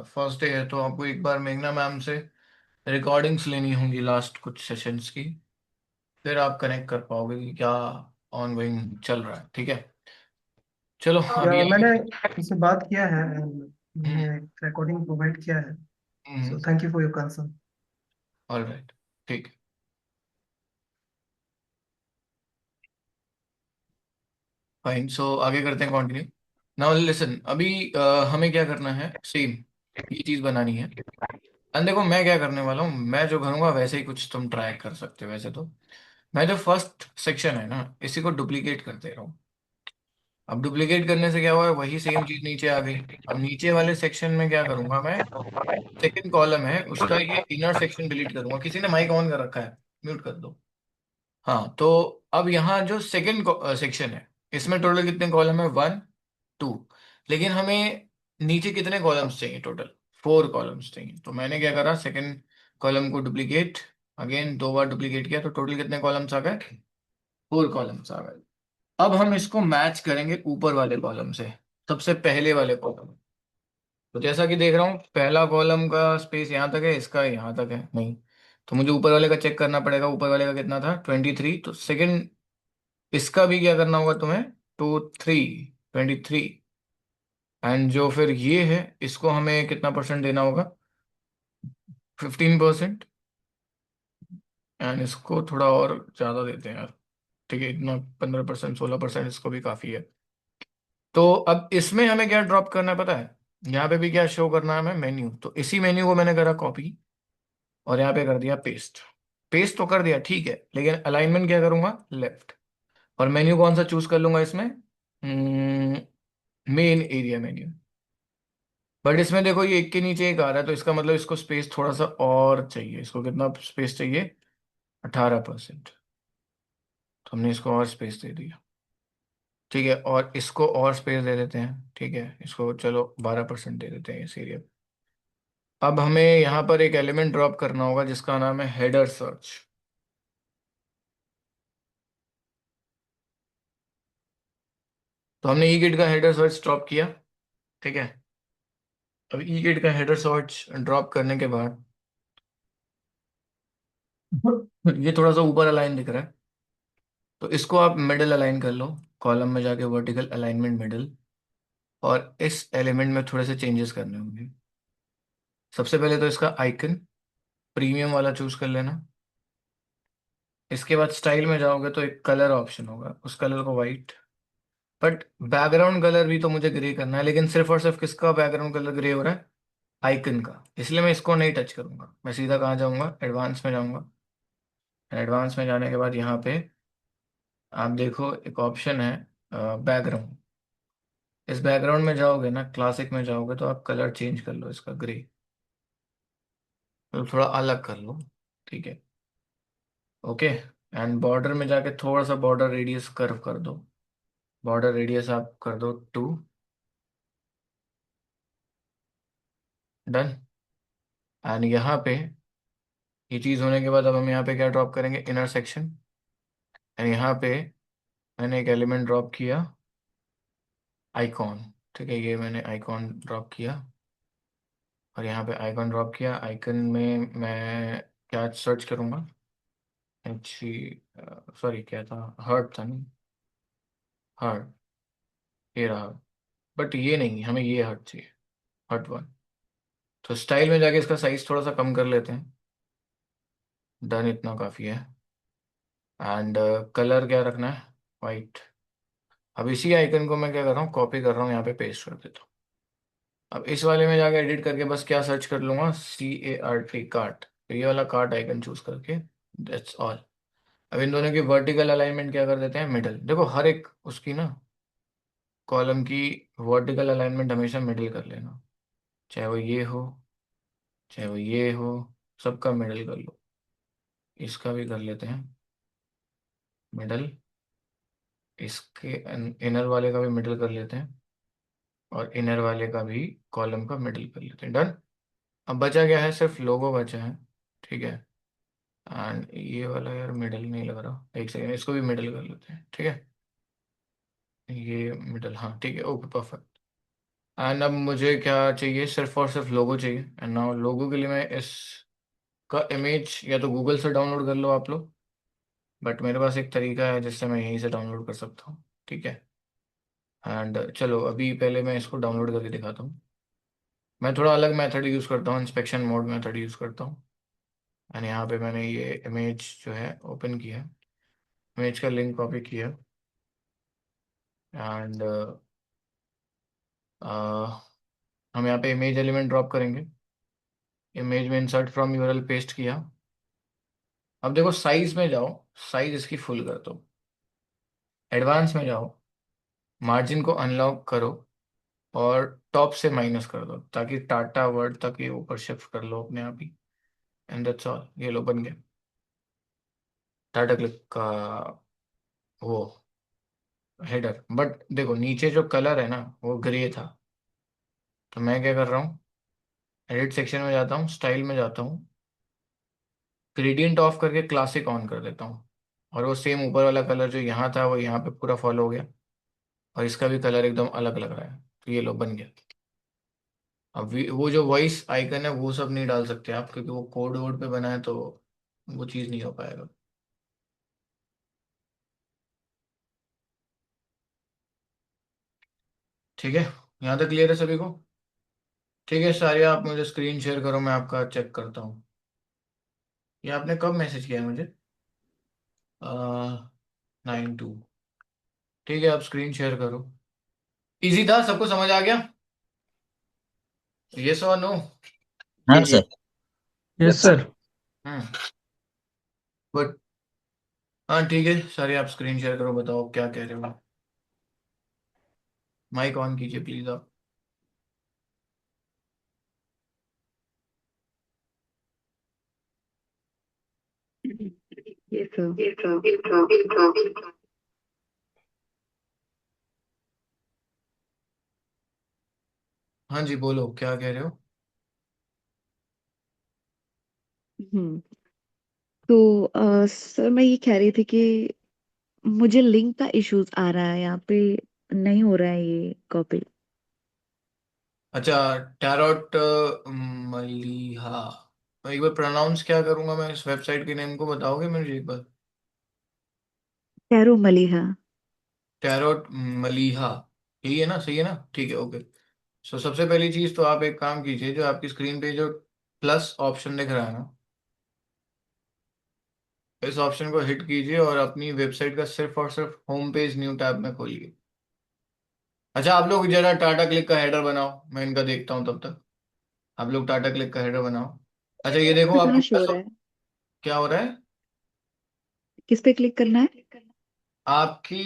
फर्स्ट डे है तो आपको एक बार मेघना मैम से रिकॉर्डिंग्स लेनी होंगी लास्ट कुछ सेशंस की, फिर आप कनेक्ट कर पाओगे कि क्या ऑन गोइंग चल रहा है, ठीक है। चलो अभी या आगे। मैंने उससे बात किया है and हम्म। मैंने रिकॉर्डिंग प्रोवाइड किया है। So hmm. Thank you for your concern. All right, ठीक है। फाइन, सो आगे करते हैं कंटिन्यू। नाउ लिसन, अभी हमें क्या करना है, सेम ये चीज बनानी है। एंड देखो मैं क्या करने वाला हूँ, मैं जो करूँगा वैसे ही कुछ तुम ट्राई कर सकते हो। वैसे तो मैं जो फर्स्ट सेक्शन है ना, इसी को डुप्लीकेट कर दे रहा हूँ। अब डुप्लीकेट करने से क्या हुआ है, वही सेम चीज नीचे आ गई। अब नीचे वाले सेक्शन में क्या करूंगा मैं, सेकंड कॉलम है उसका ये इनर सेक्शन डिलीट करूंगा। किसी ने माइक ऑन कर रखा है, म्यूट कर दो। हाँ, तो अब यहाँ जो सेकंड सेक्शन है, इसमें टोटल कितने कॉलम है, 1 2। लेकिन हमें नीचे कितने कॉलम्स चाहिए, टोटल 4 कॉलम्स चाहिए। तो मैंने क्या करा, सेकंड कॉलम को डुप्लीकेट, अगेन 2 बार डुप्लीकेट किया, तो टोटल कितने कॉलम्स आ गए, 4 कॉलम्स आ गए। अब हम इसको मैच करेंगे ऊपर वाले कॉलम से, सबसे पहले वाले कॉलम। तो जैसा कि देख रहा हूँ, पहला कॉलम का स्पेस यहाँ तक है, इसका यहाँ तक है नहीं। तो मुझे ऊपर वाले का चेक करना पड़ेगा, ऊपर वाले का कितना था, 23। तो सेकंड इसका भी क्या करना होगा तुम्हें, 23। एंड जो फिर ये है, इसको हमें कितना परसेंट देना होगा, 15%। एंड इसको थोड़ा और ज़्यादा देते हैं यार, ठीक है, इतना 15%, 16% इसको भी काफ़ी है। तो अब इसमें हमें क्या ड्रॉप करना है पता है, यहाँ पे भी क्या शो करना है हमें, मेन्यू। तो इसी मेन्यू को मैंने करा कॉपी और यहाँ पे कर दिया पेस्ट। पेस्ट तो कर दिया ठीक है, लेकिन अलाइनमेंट क्या करूंगा, लेफ्ट। और मेन्यू कौन सा चूज कर लूंगा इसमें, मेन एरिया मेन्यू। बट इसमें देखो ये एक के नीचे एक आ रहा है, तो इसका मतलब इसको स्पेस थोड़ा सा और चाहिए। इसको कितना स्पेस चाहिए, 18%। तो हमने इसको और स्पेस दे दिया, ठीक है। और इसको और स्पेस दे देते हैं, ठीक है, इसको चलो 12% दे देते हैं इस एरिया। अब हमें यहाँ पर एक एलिमेंट ड्रॉप करना होगा जिसका नाम है हेडर सर्च। तो हमने ई गिट का हेडर सर्च ड्रॉप किया, ठीक है। अब ई गिट का हेडर सर्च ड्रॉप करने के बाद ये थोड़ा सा ऊपर अलाइन दिख रहा है, तो इसको आप मिडिल अलाइन कर लो, कॉलम में जाके वर्टिकल अलाइनमेंट मिडिल। और इस एलिमेंट में थोड़े से चेंजेस करने होंगे। सबसे पहले तो इसका आइकन प्रीमियम वाला चूज कर लेना। इसके बाद स्टाइल में जाओगे तो एक कलर ऑप्शन होगा, उस कलर को वाइट। बट बैकग्राउंड कलर भी तो मुझे ग्रे करना है, लेकिन सिर्फ और सिर्फ किसका बैकग्राउंड कलर ग्रे हो रहा है, आइकन का। इसलिए मैं इसको नहीं टच करूंगा, मैं सीधा कहाँ जाऊंगा, एडवांस में जाऊंगा। एडवांस में जाने के बाद यहाँ पे आप देखो एक ऑप्शन है बैकग्राउंड। इस बैकग्राउंड में जाओगे ना, क्लासिक में जाओगे, तो आप कलर चेंज कर लो इसका ग्रे, तो थोड़ा अलग कर लो, ठीक है, ओके। एंड बॉर्डर में जाके थोड़ा सा बॉर्डर रेडियस कर्व कर दो। बॉर्डर रेडियस आप कर दो 2। डन। एंड यहाँ पे ये चीज़ होने के बाद अब हम यहाँ पे क्या ड्रॉप करेंगे, इनर सेक्शन। एंड यहाँ पे मैंने एक एलिमेंट ड्रॉप किया, आइकॉन, ठीक है, ये मैंने आइकॉन ड्रॉप किया। और यहाँ पे आइकॉन ड्रॉप किया, आइकन में मैं क्या सर्च करूँगा, अच्छी, सॉरी क्या था, हर्ट था नहीं, हर्ट, ये रहा। बट ये नहीं, हमें ये हर्ट चाहिए, हर्ट 1। तो स्टाइल में जाके इसका साइज थोड़ा सा कम कर लेते हैं। डन, इतना काफ़ी है। एंड कलर क्या रखना है, वाइट। अब इसी आइकन को मैं क्या कर रहा हूँ, कॉपी कर रहा हूँ, यहाँ पे पेस्ट कर देता हूँ। अब इस वाले में जाके एडिट करके बस क्या सर्च कर लूंगा, CART, कार्ट। तो ये वाला कार्ट आइकन चूज करके, दैट्स ऑल। अब इन दोनों की वर्टिकल अलाइनमेंट क्या कर देते हैं, मिडल। देखो हर एक उसकी ना कॉलम की वर्टिकल अलाइनमेंट हमेशा मिडिल कर लेना, चाहे वो ये हो, चाहे वो ये हो, सबका मिडिल कर लो। इसका भी कर लेते हैं मिडल, इसके इनर वाले का भी मिडिल कर लेते हैं, और इनर वाले का भी कॉलम का मिडिल कर लेते हैं। डन। अब बचा क्या है, सिर्फ लोगो बचा है, ठीक है। एंड ये वाला यार मिडिल नहीं लग रहा, एक सेकेंड, इसको भी मिडिल कर लेते हैं, ठीक है। ये मिडिल, हाँ ठीक है, ओके परफेक्ट। एंड अब मुझे क्या चाहिए, सिर्फ और सिर्फ लोगो चाहिए। एंड नाउ लोगो के लिए मैं इसका इमेज या तो गूगल से डाउनलोड कर लो आप लोग, बट मेरे पास एक तरीका है जिससे मैं यहीं से डाउनलोड कर सकता हूँ, ठीक है। एंड चलो अभी पहले मैं इसको डाउनलोड करके दिखाता हूँ। मैं थोड़ा अलग मेथड यूज़ करता हूँ, इंस्पेक्शन मोड मेथड यूज़ करता हूँ। एंड यहाँ पे मैंने ये इमेज जो है ओपन किया, इमेज का लिंक कॉपी किया एंड हम यहाँ पे इमेज एलिमेंट ड्रॉप करेंगे। इमेज में इंसर्ट फ्रॉम यूआरएल पेस्ट किया। अब देखो साइज में जाओ, साइज इसकी फुल कर दो। एडवांस में जाओ, मार्जिन को अनलॉक करो और टॉप से माइनस कर दो ताकि टाटा वर्ड तक ये ऊपर शिफ्ट कर लो अपने आप ही। एंड दैट्स ऑल, ये लो बन गया टाटा क्लिक का वो हेडर। बट देखो नीचे जो कलर है ना वो ग्रे था, तो मैं क्या कर रहा हूँ, एडिट सेक्शन में जाता हूँ, स्टाइल में जाता हूँ, ग्रेडियंट ऑफ करके क्लासिक ऑन कर देता हूँ। और वो सेम ऊपर वाला कलर जो यहाँ था वो यहाँ पे पूरा फॉलो हो गया और इसका भी कलर एकदम अलग लग रहा है। तो ये लो बन गया। अब वो जो वॉइस आइकन है वो सब नहीं डाल सकते आप क्योंकि वो कोड वोड पे बना है, तो वो चीज़ नहीं हो पाएगा। ठीक है, यहाँ तक क्लियर है सभी को? ठीक है सारे, आप मुझे स्क्रीन शेयर करो, मैं आपका चेक करता हूँ। ये आपने कब मैसेज किया है मुझे? 9/2। ठीक है, आप स्क्रीन शेयर करो। इजी था, सबको समझ आ गया? यस और नो? हाँ sir. Yes sir. Hmm, but हाँ ठीक है सारे, आप स्क्रीन शेयर करो, बताओ क्या कह रहे हो। माइक ऑन कीजिए प्लीज आप। ये सर। हाँ जी बोलो, क्या कह रहे हो? हम्म। तो सर मैं ये कह रही थी कि मुझे लिंक का इश्यूज आ रहा है यहाँ पे, नहीं हो रहा है ये कॉपी। अच्छा, टैरोट मलिहा। मैं एक बार प्रोनाउंस क्या करूंगा मैं इस वेबसाइट के नेम को, बताओगे मुझे एक बार? कैरो मलिहा। टैरोट मलिहा, यही है ना? सही है ना? ठीक है, ओके। सो सबसे पहली चीज तो आप एक काम कीजिए, जो आपकी स्क्रीन पे जो प्लस ऑप्शन दिख रहा है ना, इस ऑप्शन को हिट कीजिए और अपनी वेबसाइट का सिर्फ और सिर्फ होम पेज न्यू टैब में खोलिए। अच्छा आप लोग जरा टाटा क्लिक का हेडर बनाओ, मैं इनका देखता हूँ तब तक। आप लोग टाटा क्लिक का हेडर बनाओ। अच्छा ये देखो पे आपके कहाँ शो हो पास रहा है? क्या हो रहा है। किस पे क्लिक करना है? आपकी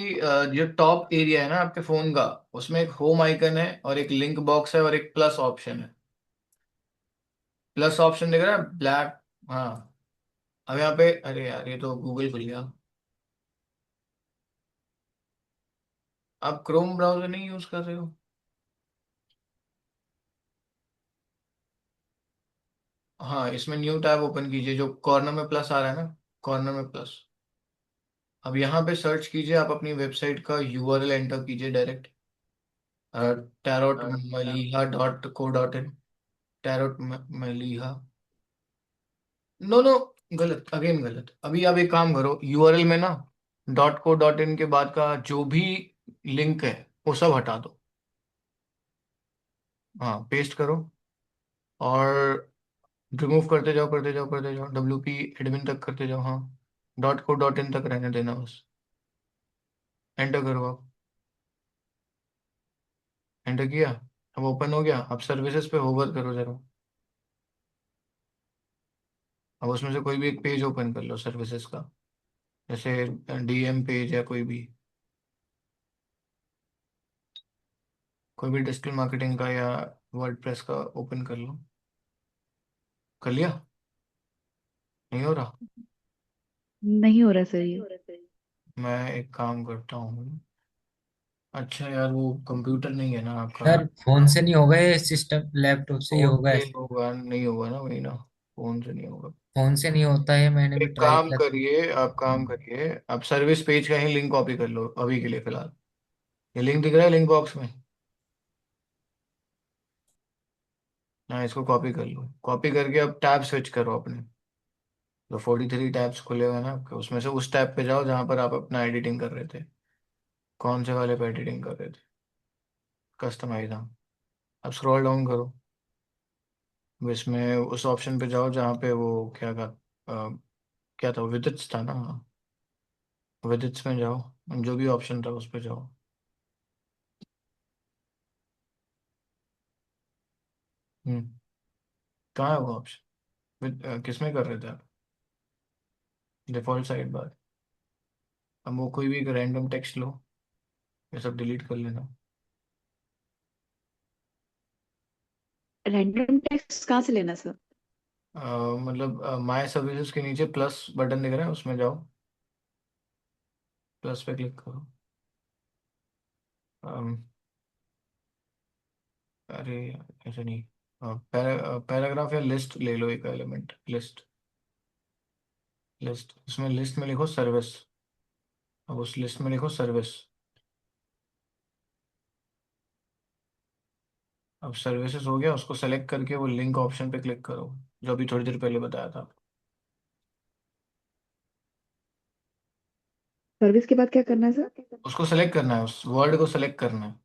जो टॉप एरिया है ना आपके फोन का, उसमें एक होम आइकन है और एक लिंक बॉक्स है और एक प्लस ऑप्शन है। प्लस ऑप्शन दिख रहा है ब्लैक? हाँ। अब यहाँ पे, अरे यार ये तो गूगल खुल गया। आप क्रोम ब्राउजर नहीं यूज कर रहे हो? हाँ, इसमें न्यू टैब ओपन कीजिए, जो कॉर्नर में प्लस आ रहा है ना, कॉर्नर में प्लस। अब यहाँ पे सर्च कीजिए, आप अपनी वेबसाइट का यूआरएल एंटर कीजिए direct, tarot Maliha .co.in। Tarot Maliha, no no, गलत, अगेन गलत। अभी आप एक काम करो, यूआरएल में ना .co.in के बाद का जो भी लिंक है वो सब हटा दो। हाँ पेस्ट करो और रिमूव करते जाओ करते जाओ करते जाओ, WP एडमिन तक करते जाओ। हाँ, .co.in तक रहने देना बस। एंटर करो आप। एंटर किया? अब ओपन हो गया। अब सर्विसेज पे होवर करो जरा। अब उसमें से कोई भी एक पेज ओपन कर लो सर्विसेज का, जैसे DM पेज या कोई भी डिजिटल मार्केटिंग का या वर्डप्रेस का ओपन कर लो। कर लिया? नहीं हो रहा? नहीं हो रहा सर ये। मैं एक काम करता हूँ। अच्छा यार, वो कंप्यूटर नहीं है ना आपका? सर फोन से नहीं होगा, ये सिस्टम लैपटॉप से ही फोन होगा से ऐसे। होगा? नहीं होगा ना, वही ना, फोन से नहीं होगा। फोन से नहीं होता है, मैंने भी एक ट्राई काम किया था। करिए, आप काम करिए, आप सर्विस पेज का ही लिंक कॉपी कर लो अभी के लिए फिलहाल। ये लिंक दिख रहा है लिंक बॉक्स में? हाँ, इसको कॉपी कर लो। कॉपी करके अब टैब स्विच करो अपने, तो 43 टैब्स खुले हुए हैं ना आपके, उसमें से उस टैब पे जाओ जहाँ पर आप अपना एडिटिंग कर रहे थे। कौन से वाले पे एडिटिंग कर रहे थे? कस्टमाइज, हाँ। अब स्क्रॉल डाउन करो, अब इसमें उस ऑप्शन पे जाओ जहाँ पे वो क्या था, विजिट्स था ना, विजिट्स में जाओ, जो भी ऑप्शन था उस पे जाओ। हम्म कहाँ है वो ऑप्शन, किसमें कर रहे थे आप? Default side bar. अब वो कोई भी एक रैंडम टेक्स्ट लो, ये सब डिलीट कर लेना। रैंडम टेक्स्ट कहाँ से लेना सर? मतलब माय सर्विसेज के नीचे प्लस बटन दिख रहा है, उसमें जाओ, प्लस पे क्लिक करो। अम, अरे ऐसा नहीं, पैराग्राफ या लिस्ट ले लो, एक एलिमेंट लिस्ट। लिस्ट, उसमें लिस्ट में लिखो सर्विस। अब उस लिस्ट में लिखो सर्विस। अब सर्विसेज हो गया, उसको सेलेक्ट करके वो लिंक ऑप्शन पे क्लिक करो, जो अभी थोड़ी देर पहले बताया था। सर्विस के बाद क्या करना है सर? उसको सेलेक्ट करना है, उस वर्ड को सेलेक्ट करना है।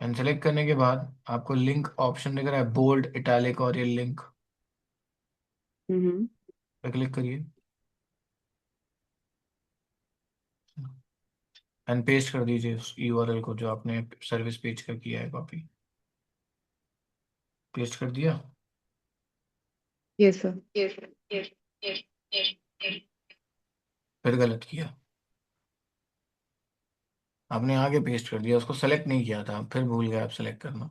एंड सेलेक्ट करने के बाद आपको लिंक ऑप्शन दिख रहा है, बोल्ड, इटैलिक और ये लिंक हम्म। पे क्लिक करिए एंड पेस्ट कर दीजिए उस यूआरएल को जो आपने सर्विस पेज का किया है कॉपी। पेस्ट कर दिया? Yes sir. फिर गलत किया, आपने आगे पेस्ट कर दिया, उसको सेलेक्ट नहीं किया था, फिर भूल गए आप सेलेक्ट करना।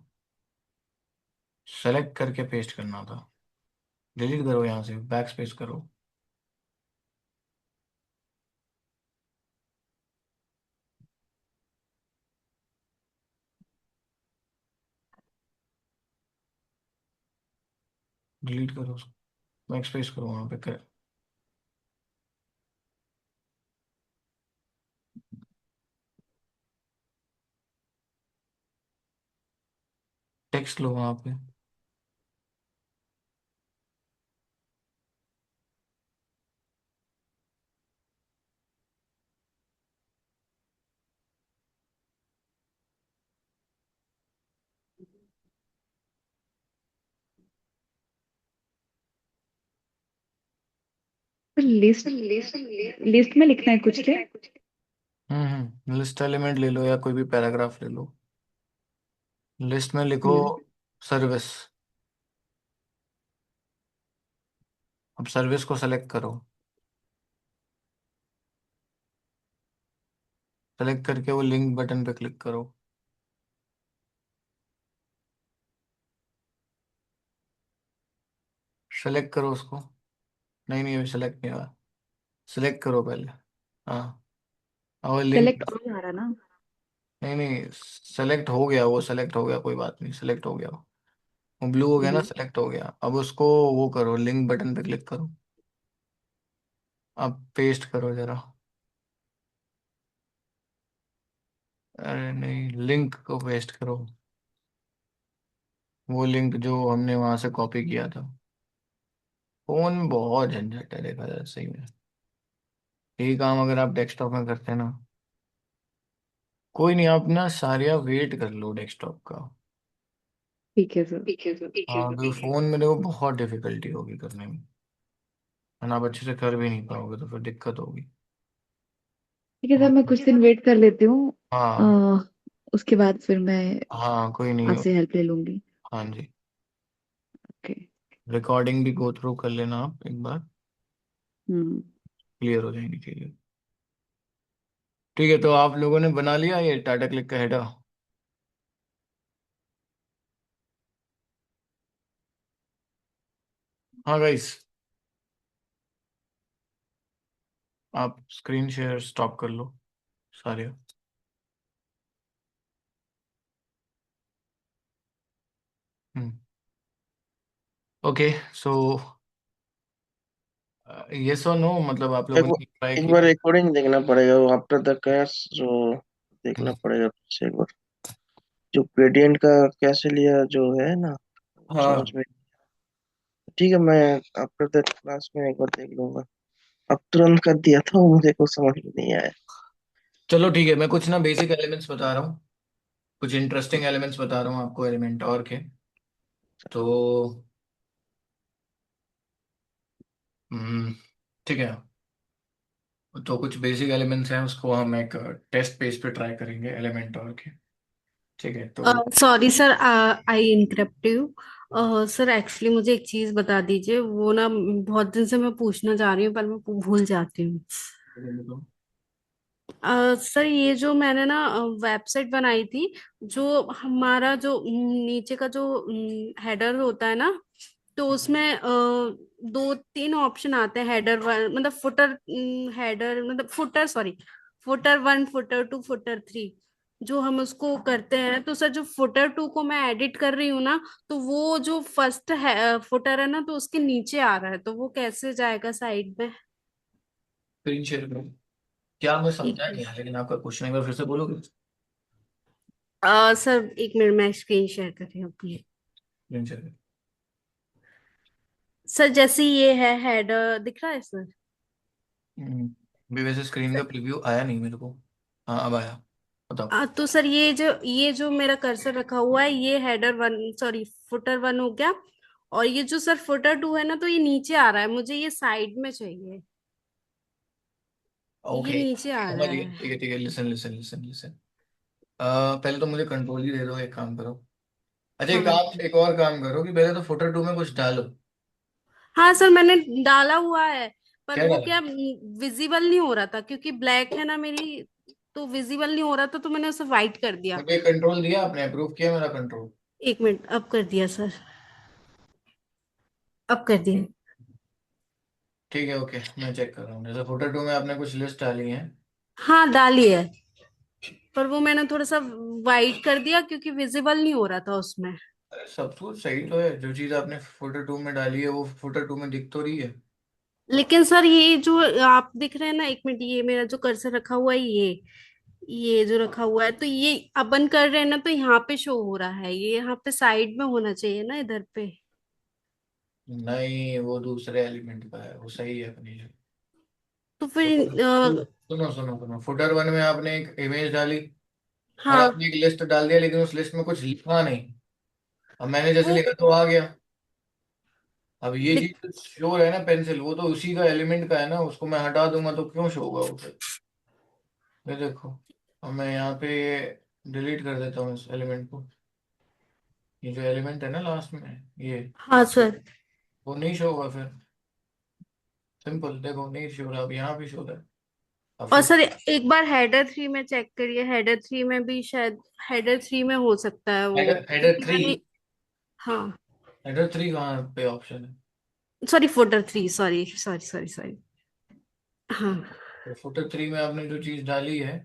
सेलेक्ट करके पेस्ट करना था। डिलीट करो, यहाँ से बैक स्पेस करो। डिलीट करो उसको, बैक स्पेस करो वहाँ पे कर। टेक्स्ट लो वहाँ पे। लिस्ट लिस्ट में लिखना है कुछ के? लिस्ट एलिमेंट ले लो या कोई भी पैराग्राफ ले लो। लिस्ट में लिखो हम्म। सर्विस। अब सर्विस को सेलेक्ट करो, सेलेक्ट करके वो लिंक बटन पे क्लिक करो। सेलेक्ट करो उसको। नहीं नहीं, अभी सेलेक्ट नहीं हुआ, सेलेक्ट करो पहले। हाँ, और लिंक। सेलेक्ट ऑल आ रहा ना? नहीं नहीं, सेलेक्ट हो गया, वो सेलेक्ट हो गया, कोई बात नहीं, सेलेक्ट हो गया वो ब्लू हो गया ना, हम्म। सेलेक्ट हो गया। अब उसको वो करो, लिंक बटन पे क्लिक करो। अब पेस्ट करो जरा। अरे नहीं, लिंक को पेस्ट करो, वो लिंक जो हमने वहां से कॉपी किया था। फोन में बहुत झंझट है देखा जाए सही में। यही काम अगर आप डेस्कटॉप में करते हैं ना, कोई नहीं, आप ना सारिया वेट कर लो डेस्कटॉप का। ठीक है सर। हाँ, क्योंकि फोन में देखो बहुत डिफिकल्टी होगी करने में, है ना, आप अच्छे से कर भी नहीं पाओगे तो फिर दिक्कत होगी। ठीक है सर, मैं कुछ दिन वेट कर लेती हूँ। हाँ अ, उसके बाद फिर मैं हाँ, कोई नहीं। आपसे हेल्प ले लूंगी। हाँ जी, ओके। रिकॉर्डिंग भी गो थ्रू कर लेना आप एक बार, हम्म। क्लियर हो जाएंगी चीजें। ठीक है, तो आप लोगों ने बना लिया ये टाटा क्लिक का हेडर? हाँ गाइस, आप स्क्रीन शेयर स्टॉप कर लो सारे। हम्म ओके, सो यस और नो, मतलब आप एक लोगों ने ट्राई एक बार किया? रिकॉर्डिंग देखना पड़ेगा, वो आफ्टर द कैश जो देखना पड़ेगा फिर से एक बार। जो ग्रेडियंट का कैसे लिया जो है ना, वो समझ हाँ में। ठीक है, मैं आफ्टर दैट क्लास में एक बार देख लूंगा। अब तुरंत कर दिया था, वो मुझे को समझ में नहीं आया। चलो ठीक है, मैं कुछ ना बेसिक एलिमेंट्स बता रहा हूँ, कुछ इंटरेस्टिंग एलिमेंट्स बता रहा हूँ आपको एलिमेंट और के। तो हम्म, ठीक है। तो कुछ बेसिक एलिमेंट्स हैं, उसको हम एक टेस्ट पेज पे ट्राई करेंगे एलिमेंट और के। ठीक है तो sorry sir, I interrupt you. Sir actually मुझे एक चीज बता दीजिए, वो ना बहुत दिन से मैं पूछना चाह रही हूँ पर मैं भूल जाती हूँ। सर ये जो मैंने ना वेबसाइट बनाई थी, जो हमारा जो नीचे का जो हेडर होता है ना, तो उसमें दो तीन ऑप्शन आते हैं। हेडर वन मतलब फुटर, हेडर मतलब footer, sorry, footer one, footer two, footer three, जो हम उसको करते हैं। तो सर जो फुटर टू को मैं एडिट कर रही हूँ ना, तो वो जो फर्स्ट है फुटर है ना, तो उसके नीचे आ रहा है, तो वो कैसे जाएगा साइड में? स्क्रीन शेयर करो। क्या मैं ठीक समझा है। नहीं है, लेकिन आपका क्वेश्चन एक बार फिर से बोलोगे? सर एक मिनट, मैं स्क्रीन शेयर कर रही हूँ अपनी। Screen share. सर जैसे ये है हेडर, दिख रहा है सर? अभी वैसे स्क्रीन का प्रीव्यू आया नहीं मेरे को। हाँ अब आया, बताओ। तो सर ये जो मेरा कर्सर रखा हुआ है, ये header one, sorry footer one हो गया। और ये जो सर फुटर टू है ना, तो ये नीचे आ रहा है, मुझे ये साइड में चाहिए। ये ओके, नीचे आ समझ रहा गए, है। ठीक है, लिसन लिसन लिसन लिसन। पहले तो मुझे कंट्रोल ही दे दो, एक काम करो। अच्छा, हाँ एक और काम करो कि पहले तो फुटर टू में कुछ डालो। हाँ सर, मैंने डाला हुआ है, पर क्या वो डाला? क्या विजिबल नहीं हो रहा था, क्योंकि ब्लैक है ना मेरी, तो विजिबल नहीं हो रहा था, तो मैंने उसे वाइट कर दिया। मुझे कंट्रोल दिया आपने, अप्रूव किया मेरा कंट्रोल? एक मिनट, अब कर दिया सर, अब कर दिया। ठीक है, ओके, मैं चेक कर रहा हूँ। जैसे फुटर टू में आपने कुछ लिस्ट डाली है। हाँ डाली है, पर वो मैंने थोड़ा सा वाइट कर दिया, क्योंकि विजिबल नहीं हो रहा था उसमें। अरे सब कुछ सही तो है, जो चीज़ आपने फुटर टू में डाली है वो फुटर टू में दिख तो रही है। लेकिन सर ये जो आप दिख रहे हैं ना, एक मिनट, ये मेरा जो कर्सर रखा हुआ है, ये जो रखा हुआ है, तो ये अपन कर रहे हैं ना, तो यहाँ पे शो हो रहा है, ये यहाँ पे साइड में होना चाहिए ना, इधर पे। नहीं, वो दूसरे एलिमेंट का है, वो सही है अपनी जगह। तो फिर फुटर सुनो सुनो सुनो, फुटर वन में आपने एक इमेज डाली और हाँ आपने एक लिस्ट डाल दिया, लेकिन उस लिस्ट में कुछ लिखा नहीं। अब मैंने जैसे वो लिखा तो आ गया। अब ये दिक- चीज शो है ना, पेंसिल, वो तो उसी का एलिमेंट का है ना, उसको मैं हटा दूंगा तो क्यों शो होगा वो फिर? ये देखो, अब मैं यहाँ पे डिलीट कर देता हूँ इस एलिमेंट को। ये जो एलिमेंट है ना लास्ट में, ये हाँ सर। वो नहीं शो होगा फिर। सिंपल, देखो नहीं शो रहा, अब यहाँ भी शो रहा है। अब और फुट सर एक बार हेडर थ्री में चेक करिए, हेडर थ्री में भी शायद, हेडर थ्री में हो सकता है वो, हेडर हेडर क्योंकि थ्री मैंने, हाँ हेडर थ्री कहाँ पे ऑप्शन है? Sorry footer three, sorry sorry sorry sorry. हाँ तो फुटर थ्री में आपने जो चीज डाली है,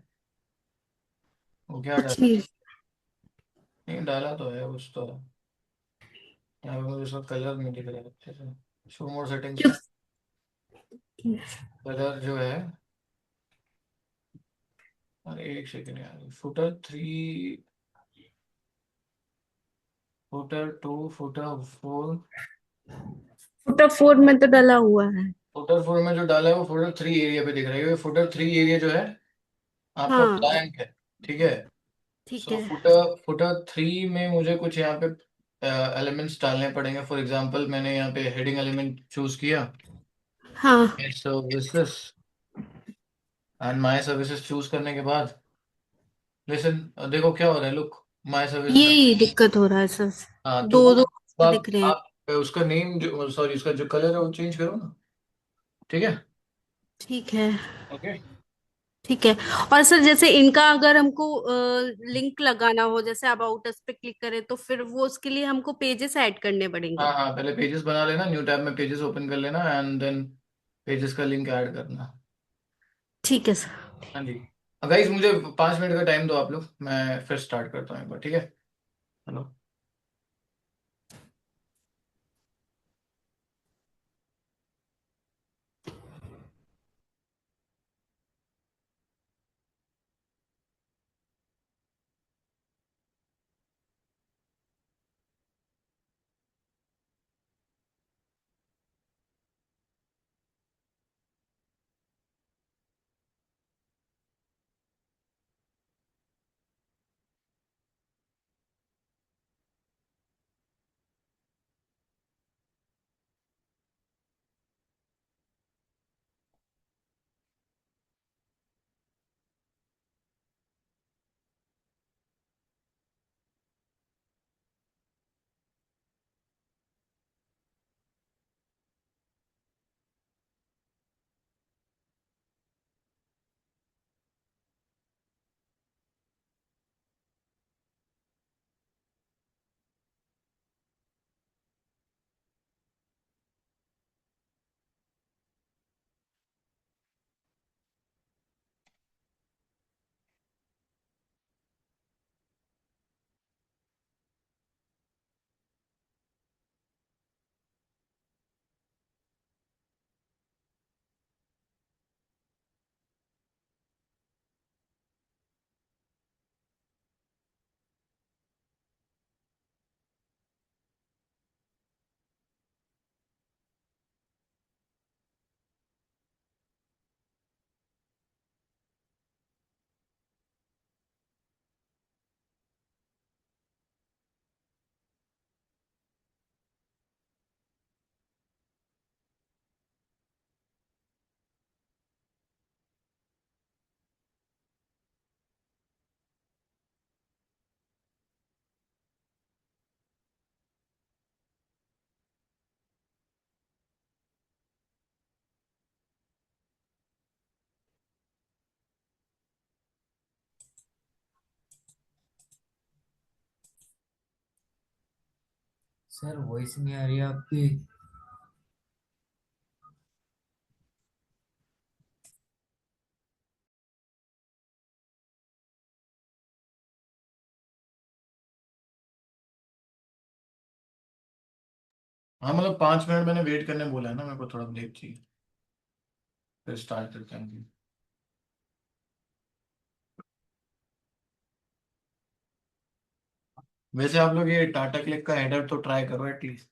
वो क्या डाला? जी। नहीं डाला तो है कुछ तो। यहाँ पे मुझे उसका कलर नहीं दिख रहा है अच्छे से। शो मोर सेटिंग्स में कलर जो है, अरे एक सेकेंड यार, footer three, footer two, footer four. Footer four में तो डला हुआ है। फुटर फोर में जो डाला है वो फुटर थ्री एरिया पे दिख रहा है, क्योंकि फुटर थ्री एरिया जो है आपका हाँ ब्लैंक है। ठीक है। ठीक सो है। फुटर फुटर थ्री में मुझे कुछ यहाँ पे एलिमेंट्स डालने पड़ेंगे। फॉर एग्जांपल मैंने यहाँ पे हेडिंग एलिमेंट चूज किया, हाँ services, and my services choose करने के बाद लिसन, देखो क्या हो रहा है, लुक, माय सर्विस में। ये दिक्कत हो रहा है सर, हाँ तो दो वो दो दिख रहे हैं। आप उसका नेम जो, सॉरी, उसका जो कलर है वो चेंज करो ना। ठीक है। ठीक है। ओके। ठीक है। और सर जैसे इनका अगर हमको लिंक लगाना हो, जैसे अबाउट अस पे क्लिक करें, तो फिर वो उसके लिए हमको पेजेस ऐड करने हाँ पड़ेंगे? हाँ, पहले पेजेस बना लेना, न्यू टैब में पेजेस ओपन कर लेना एंड देन पेजेस का लिंक ऐड करना। ठीक है सर। हाँ जी। गाइस मुझे 5 मिनट का टाइम दो आप लोग, मैं फिर स्टार्ट करता हूँ एक बार, ठीक है? हेलो। सर वॉइस नहीं आ रही है आपकी। हाँ मतलब 5 मिनट मैंने वेट करने बोला है ना, मेरे को थोड़ा ब्रेक चाहिए, फिर स्टार्ट करते हैं। वैसे आप लोग ये टाटा क्लिक का हेडर तो ट्राई करो एटलीस्ट।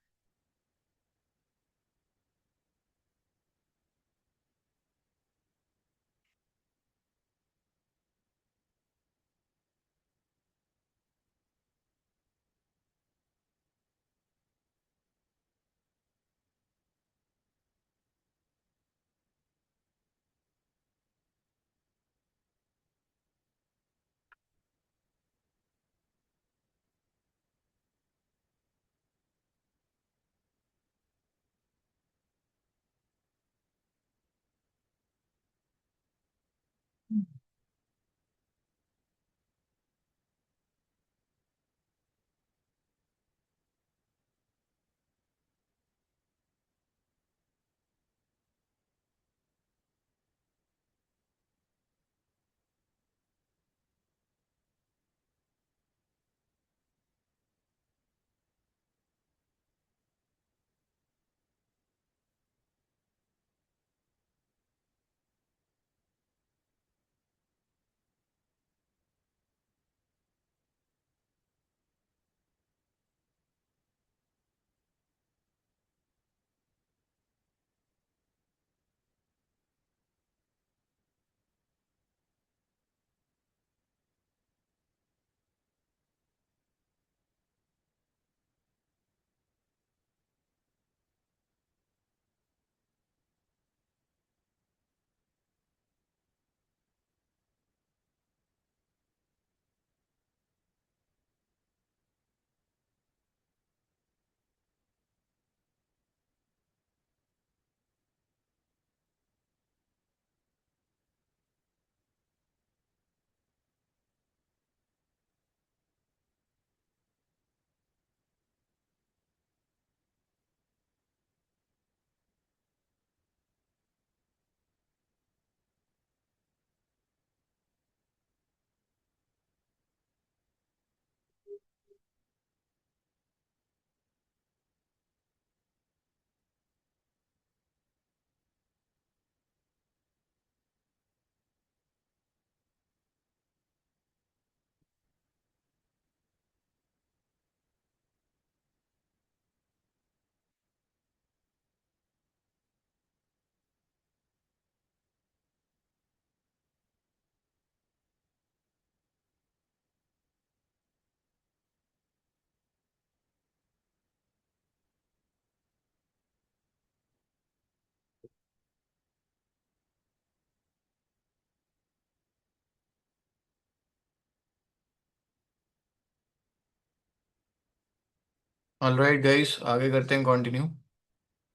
ऑलराइट गाइस, आगे करते हैं कंटिन्यू।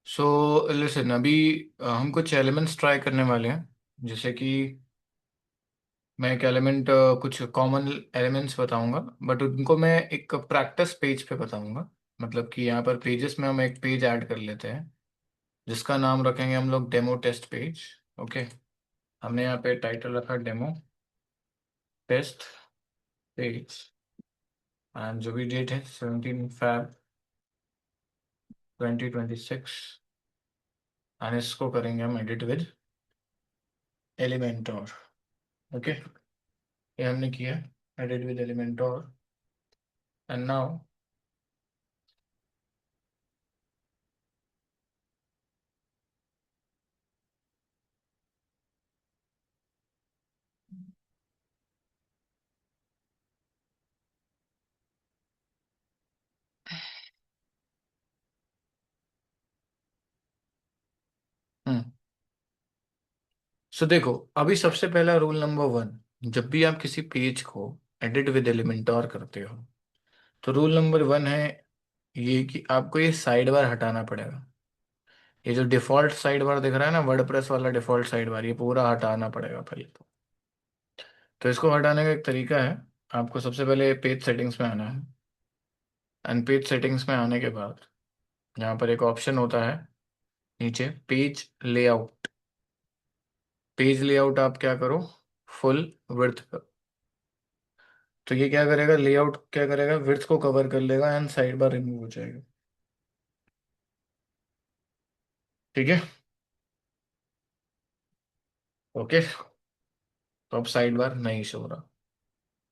सो लिसन, अभी हम कुछ एलिमेंट्स ट्राई करने वाले हैं। जैसे कि मैं एक एलिमेंट, कुछ कॉमन एलिमेंट्स बताऊंगा, बट उनको मैं एक प्रैक्टिस पेज पे बताऊंगा। मतलब कि यहाँ पर पेजेस में हम एक पेज ऐड कर लेते हैं, जिसका नाम रखेंगे हम लोग डेमो टेस्ट पेज। ओके, हमने यहाँ पे टाइटल रखा डेमो टेस्ट पेज, एंड जो भी डेट है 17 Feb 2026, एंड इसको करेंगे हम एडिट विद एलिमेंटोर। ओके, ये हमने किया, edit with Elementor. And now so देखो, अभी सबसे पहला रूल नंबर 1, जब भी आप किसी पेज को एडिट विद एलिमेंटोर करते हो, तो रूल नंबर 1 है ये कि आपको ये साइड बार हटाना पड़ेगा। ये जो डिफॉल्ट साइड बार दिख रहा है ना, वर्डप्रेस वाला डिफॉल्ट साइड बार, ये पूरा हटाना पड़ेगा पहले तो इसको हटाने का एक तरीका है, आपको सबसे पहले पेज सेटिंग्स में आना है। एंड पेज सेटिंग्स में आने के बाद यहाँ पर एक ऑप्शन होता है नीचे, पेज लेआउट। पेज लेआउट आप क्या करो, फुल विड्थ कर। तो ये क्या करेगा, लेआउट क्या करेगा, विड्थ को कवर कर लेगा एंड साइड बार रिमूव हो जाएगा। ठीक है, ओके। तो अब साइड बार नहीं शो हो रहा।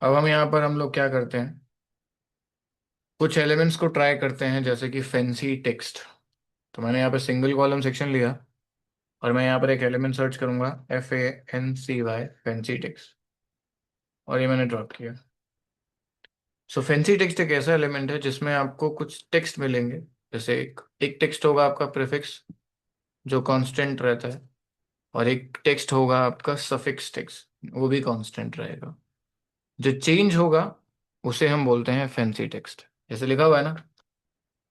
अब हम यहाँ पर हम लोग क्या करते हैं, कुछ एलिमेंट्स को ट्राई करते हैं, जैसे कि फैंसी टेक्स्ट। तो मैंने यहाँ पे सिंगल कॉलम सेक्शन लिया और मैं यहाँ पर एक एलिमेंट सर्च करूंगा, FANCY, फैंसी टेक्स्ट, और ये मैंने ड्रॉप किया। सो फैंसी टेक्स्ट एक ऐसा एलिमेंट है जिसमें आपको कुछ टेक्स्ट मिलेंगे। जैसे एक टेक्स्ट होगा आपका प्रीफिक्स जो कांस्टेंट रहता है, और एक टेक्स्ट होगा आपका सफिक्स टेक्स्ट, वो भी कांस्टेंट रहेगा। जो चेंज होगा उसे हम बोलते हैं फैंसी टेक्स्ट। जैसे लिखा हुआ है ना,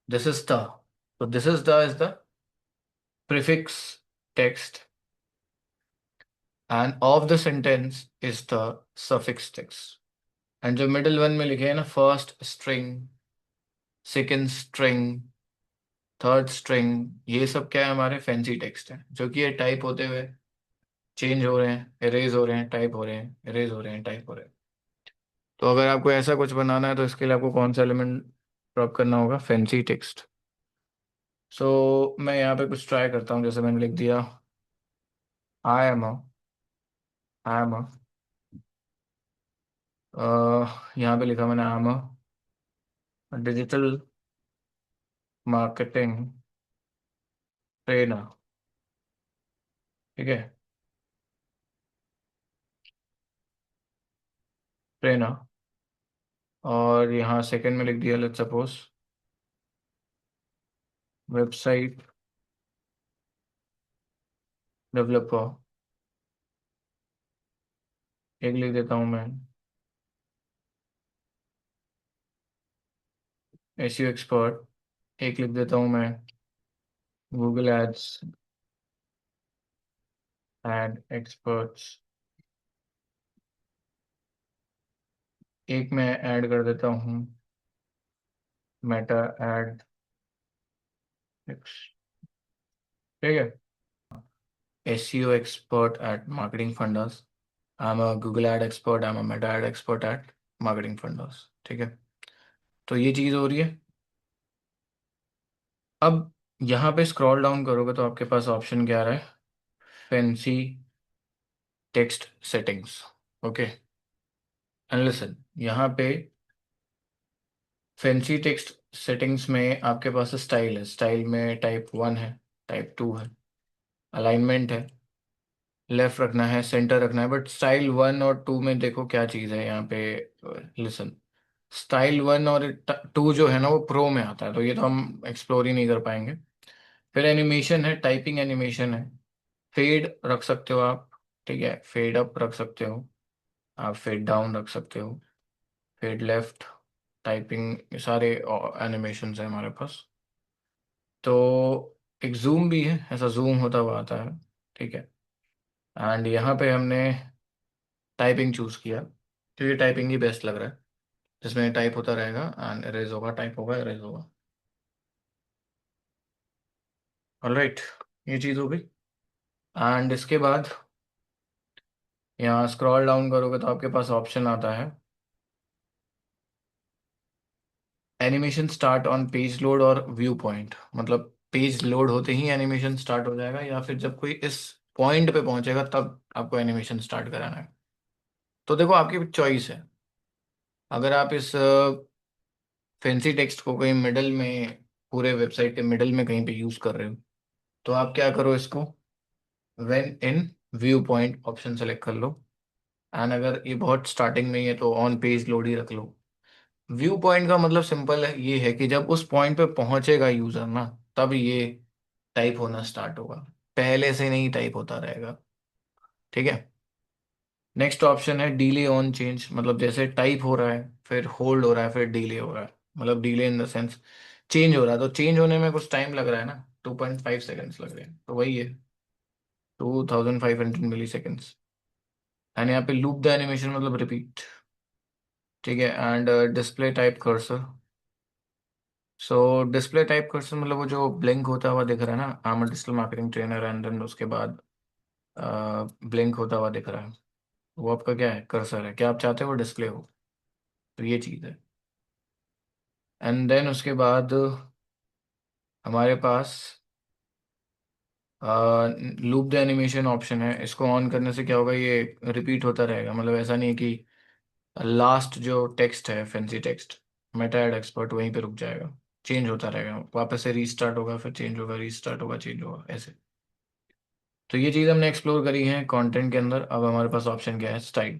दिस इज द, तो this is the is the prefix text end of the sentence is the suffix text. And जो मिडिल वन में लिखे हैं ना, first string, second string, third string, ये सब क्या है, हमारे फैंसी टेक्स्ट हैं, जो कि ये टाइप होते हुए चेंज हो रहे हैं, इरेज हो रहे हैं, टाइप हो रहे हैं, इरेज हो रहे हैं, टाइप हो रहे हैं। तो अगर आपको ऐसा कुछ बनाना है तो इसके लिए आपको कौन सा एलिमेंट ड्रॉप करना होगा, फैंसी टेक्स्ट। सो मैं यहाँ पे कुछ ट्राई करता हूँ, जैसे मैंने लिख दिया आई एम आई एम यहाँ पे लिखा मैंने आई एम डिजिटल मार्केटिंग ट्रेनर। ठीक है, ट्रेनर। और यहाँ सेकंड में लिख दिया, लेट्स सपोज वेबसाइट डेवलपर। एक लिख देता हूँ मैं एसईओ एक्सपर्ट। एक लिख देता हूँ मैं गूगल एड्स एड एक्सपर्ट्स। एक मैं ऐड कर देता हूँ मेटा एड। ठीक है, SEO expert at marketing funders. I'm a Google ad expert, I'm a Meta ad expert at marketing funders. ठीक है, तो ये चीज़ हो रही है। अब यहाँ पे स्क्रॉल डाउन करोगे तो आपके पास ऑप्शन क्या आ रहा है, fancy text settings. Okay, and listen, यहाँ पे फैंसी टेक्स्ट सेटिंग्स में आपके पास स्टाइल है। स्टाइल में टाइप 1 है, टाइप 2 है, अलाइनमेंट है, लेफ्ट रखना है, सेंटर रखना है। बट स्टाइल 1 और 2 में देखो क्या चीज़ है यहाँ पे, लिसन। स्टाइल 1 और 2 जो है ना, वो प्रो में आता है, तो ये तो हम एक्सप्लोर ही नहीं कर पाएंगे। फिर एनिमेशन है, टाइपिंग एनिमेशन है, फेड रख सकते हो आप। ठीक है, फेड अप रख सकते हो आप, फेड डाउन रख सकते हो, फेड लेफ्ट, टाइपिंग, सारे एनिमेशन है हमारे पास। तो एक जूम भी है, ऐसा जूम होता हुआ आता है। ठीक है, एंड यहाँ पे हमने टाइपिंग चूज किया क्योंकि टाइपिंग ही बेस्ट लग रहा है, जिसमें टाइप होता रहेगा एंड इरेज होगा, टाइप होगा, इरेज होगा। ऑलराइट, ये चीज़ हो गई। एंड इसके बाद यहाँ स्क्रॉल डाउन करोगे तो आपके पास ऑप्शन आता है animation start on page load और व्यू पॉइंट। मतलब पेज लोड होते ही एनिमेशन स्टार्ट हो जाएगा, या फिर जब कोई इस पॉइंट पे पहुंचेगा तब आपको एनिमेशन स्टार्ट कराना है। तो देखो आपकी चॉइस है। अगर आप इस फैंसी टेक्स्ट को कहीं मिडल में, पूरे वेबसाइट के मिडल में कहीं पे यूज कर रहे हो, तो आप क्या करो, इसको when in view point option select कर लो। एंड अगर ये बहुत स्टार्टिंग में ही है तो ऑन पेज लोड ही रख लो। व्यू पॉइंट का मतलब सिंपल है, ये है कि जब उस पॉइंट पे पहुंचेगा यूजर ना, तब ये टाइप होना स्टार्ट होगा, पहले से नहीं टाइप होता रहेगा। ठीक है, नेक्स्ट ऑप्शन है डीले ऑन चेंज। मतलब जैसे टाइप हो रहा है, फिर होल्ड हो रहा है, फिर डीले हो रहा है। मतलब delay in the sense change हो रहा है, तो चेंज होने में कुछ टाइम लग रहा है ना, 2.5 सेकेंड्स लग रहे हैं, तो वही है 2500 मिली सेकेंड्स। एंड यहाँ पे लूप द एनिमेशन मतलब रिपीट। ठीक है, and display type cursor. So display type cursor मतलब वो जो ब्लिंक होता हुआ दिख रहा है ना, I am digital marketing trainer, and then उसके बाद ब्लिंक होता हुआ दिख रहा है, वो आपका क्या है, कर्सर है, क्या आप चाहते हो वो डिस्प्ले हो, तो ये चीज़ है। एंड देन उसके बाद हमारे पास लूप द एनिमेशन ऑप्शन है, इसको ऑन करने से क्या होगा, ये रिपीट होता रहेगा, मतलब ऐसा नहीं है कि लास्ट जो टेक्स्ट है fancy text Meta ad expert वहीं पे रुक जाएगा, चेंज होता रहेगा, वापस से रीस्टार्ट होगा, फिर चेंज होगा, रीस्टार्ट होगा, चेंज होगा, ऐसे। तो ये चीज़ हमने एक्सप्लोर करी है कंटेंट के अंदर। अब हमारे पास ऑप्शन क्या है, स्टाइल।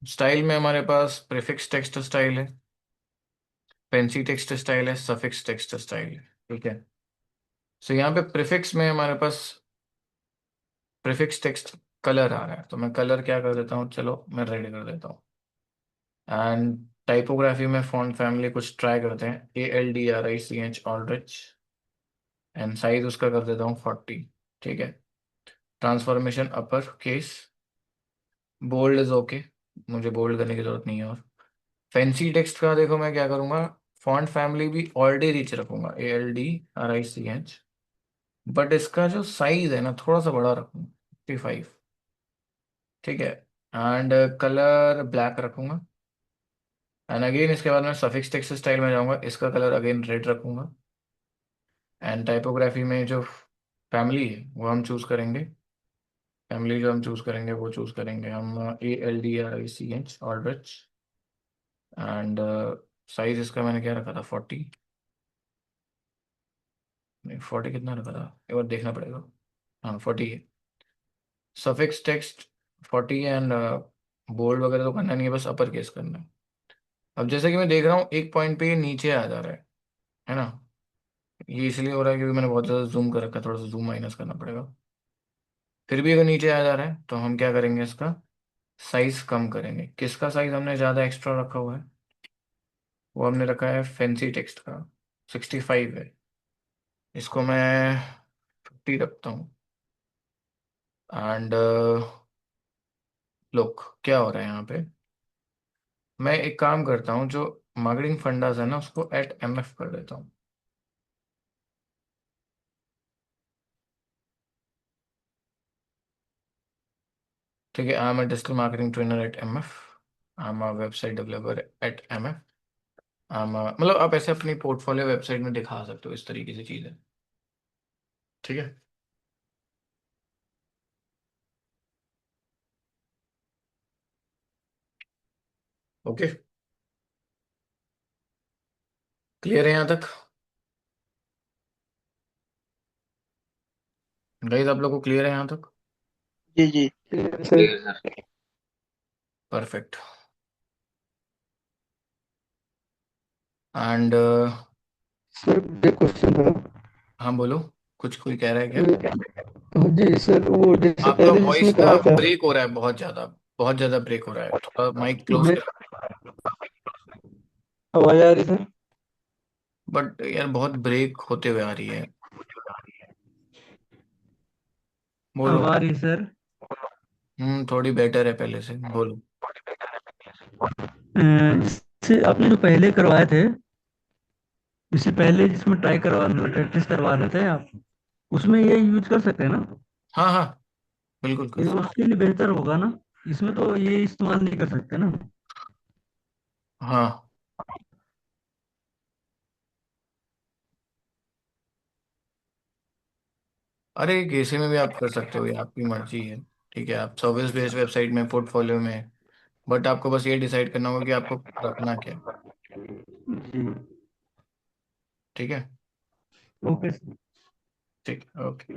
स्टाइल में हमारे पास प्रीफिक्स टेक्स्ट स्टाइल है, फैंसी टेक्स्ट स्टाइल है, सफिक्स टेक्स्ट स्टाइल है, ठीक है। सो यहाँ पे प्रीफिक्स में हमारे पास प्रीफिक्स टेक्स्ट कलर आ रहा है, तो मैं कलर क्या कर देता हूँ, चलो मैं रेड कर देता हूँ। एंड टाइपोग्राफी में फॉन्ट फैमिली कुछ ट्राई करते हैं, ALDRICH Aldrich, and size उसका कर देता हूँ 40, ठीक है। Transformation upper case, bold is okay, मुझे बोल्ड करने की जरूरत नहीं है। और फैंसी टेक्स्ट का देखो मैं क्या करूंगा, फॉन्ट फैमिली भी ऑलरेडी रिच रखूंगा, ALDRICH, बट इसका जो साइज है ना थोड़ा सा बड़ा रखूंगा, 55, ठीक है। एंड कलर ब्लैक रखूंगा। एंड अगेन इसके बाद मैं सफिक्स टेक्स्ट स्टाइल में जाऊंगा, इसका कलर अगेन रेड रखूंगा। एंड टाइपोग्राफी में जो फैमिली है वो हम चूज करेंगे, फैमिली जो हम चूज करेंगे वो चूज करेंगे हम ALDRICH Aldrich. And size इसका मैंने क्या रखा था, 40, नहीं 40 कितना रखा था, एक बार देखना पड़ेगा, हाँ 40 है। सफिक्स टेक्स्ट 40, एंड बोल्ड वगैरह तो करना नहीं है, बस अपर केस करना है। अब जैसे कि मैं देख रहा हूँ एक पॉइंट पे ये नीचे आ जा रहा है ना, ये इसलिए हो रहा है क्योंकि मैंने बहुत ज़्यादा जूम कर रखा है, थोड़ा सा जूम माइनस करना पड़ेगा। फिर भी अगर नीचे आ जा रहा है तो हम क्या करेंगे, इसका साइज कम करेंगे। किसका साइज हमने ज़्यादा एक्स्ट्रा रखा हुआ है, वो हमने रखा है फैंसी टेक्स्ट का, 65 है, इसको मैं 50 रखता हूँ। एंड लुक क्या हो रहा है यहाँ पे, मैं एक काम करता हूँ, जो मार्केटिंग फंडास है ना उसको @MF कर देता हूँ। ठीक है, I am a digital marketing trainer @MF, I am a website developer @MF, I am मतलब आप ऐसे अपनी पोर्टफोलियो वेबसाइट में दिखा सकते हो, इस तरीके से चीज़ है, ठीक है। ओके, क्लियर है यहाँ तक गाइस, आप लोग को क्लियर है यहाँ तक? जी जी। Sir perfect. एंड सर एक क्वेश्चन था। हाँ बोलो, कुछ कोई कह रहा है क्या? जी सर, वो जैसे आपका पहले जिसमें वॉइस ना कहा था। ब्रेक हो रहा है, बहुत ज़्यादा ब्रेक हो रहा है, थोड़ा माइक क्लोज मैं कर। आवाज आ रही सर? बट यार बहुत ब्रेक होते हुए आ रही है, बोलो। अब आ रही सर? थोड़ी बेटर है पहले से, बोलो। इससे आपने जो पहले करवाए थे, इससे पहले जिसमें ट्राई करवा प्रैक्टिस करवा रहे थे आप, उसमें ये यूज कर सकते हैं ना? हाँ हाँ, बिल्कुल कर ये सकते। उसके लिए बेहतर होगा ना? इसमें तो ये इस्तेमाल नहीं कर सकते ना? हाँ, अरे कैसे में भी आप कर सकते हो, ये आपकी मर्जी है, ठीक है। आप सर्विस बेस्ड वेबसाइट में, पोर्टफोलियो में, बट आपको बस ये डिसाइड करना होगा कि आपको रखना क्या है, जी। ठीक है। Okay sir. ठीक, ओके।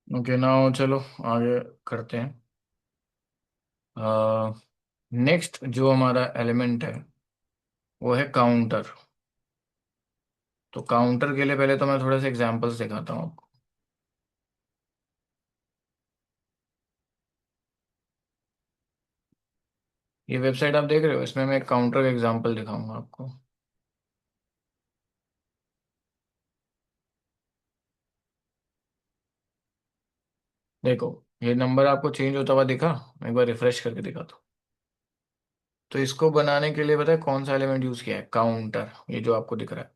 ओके नाउ चलो आगे करते हैं। नेक्स्ट जो हमारा एलिमेंट है वो है काउंटर। तो काउंटर के लिए पहले तो मैं थोड़े से एग्जांपल्स दिखाता हूँ आपको। ये वेबसाइट आप देख रहे हो, इसमें मैं एक काउंटर का एग्जांपल दिखाऊंगा आपको। देखो, ये नंबर आपको चेंज होता हुआ दिखा, मैं एक बार रिफ्रेश करके दिखा दो। तो इसको बनाने के लिए पता है कौन सा एलिमेंट यूज किया है? काउंटर, ये जो आपको दिख रहा है।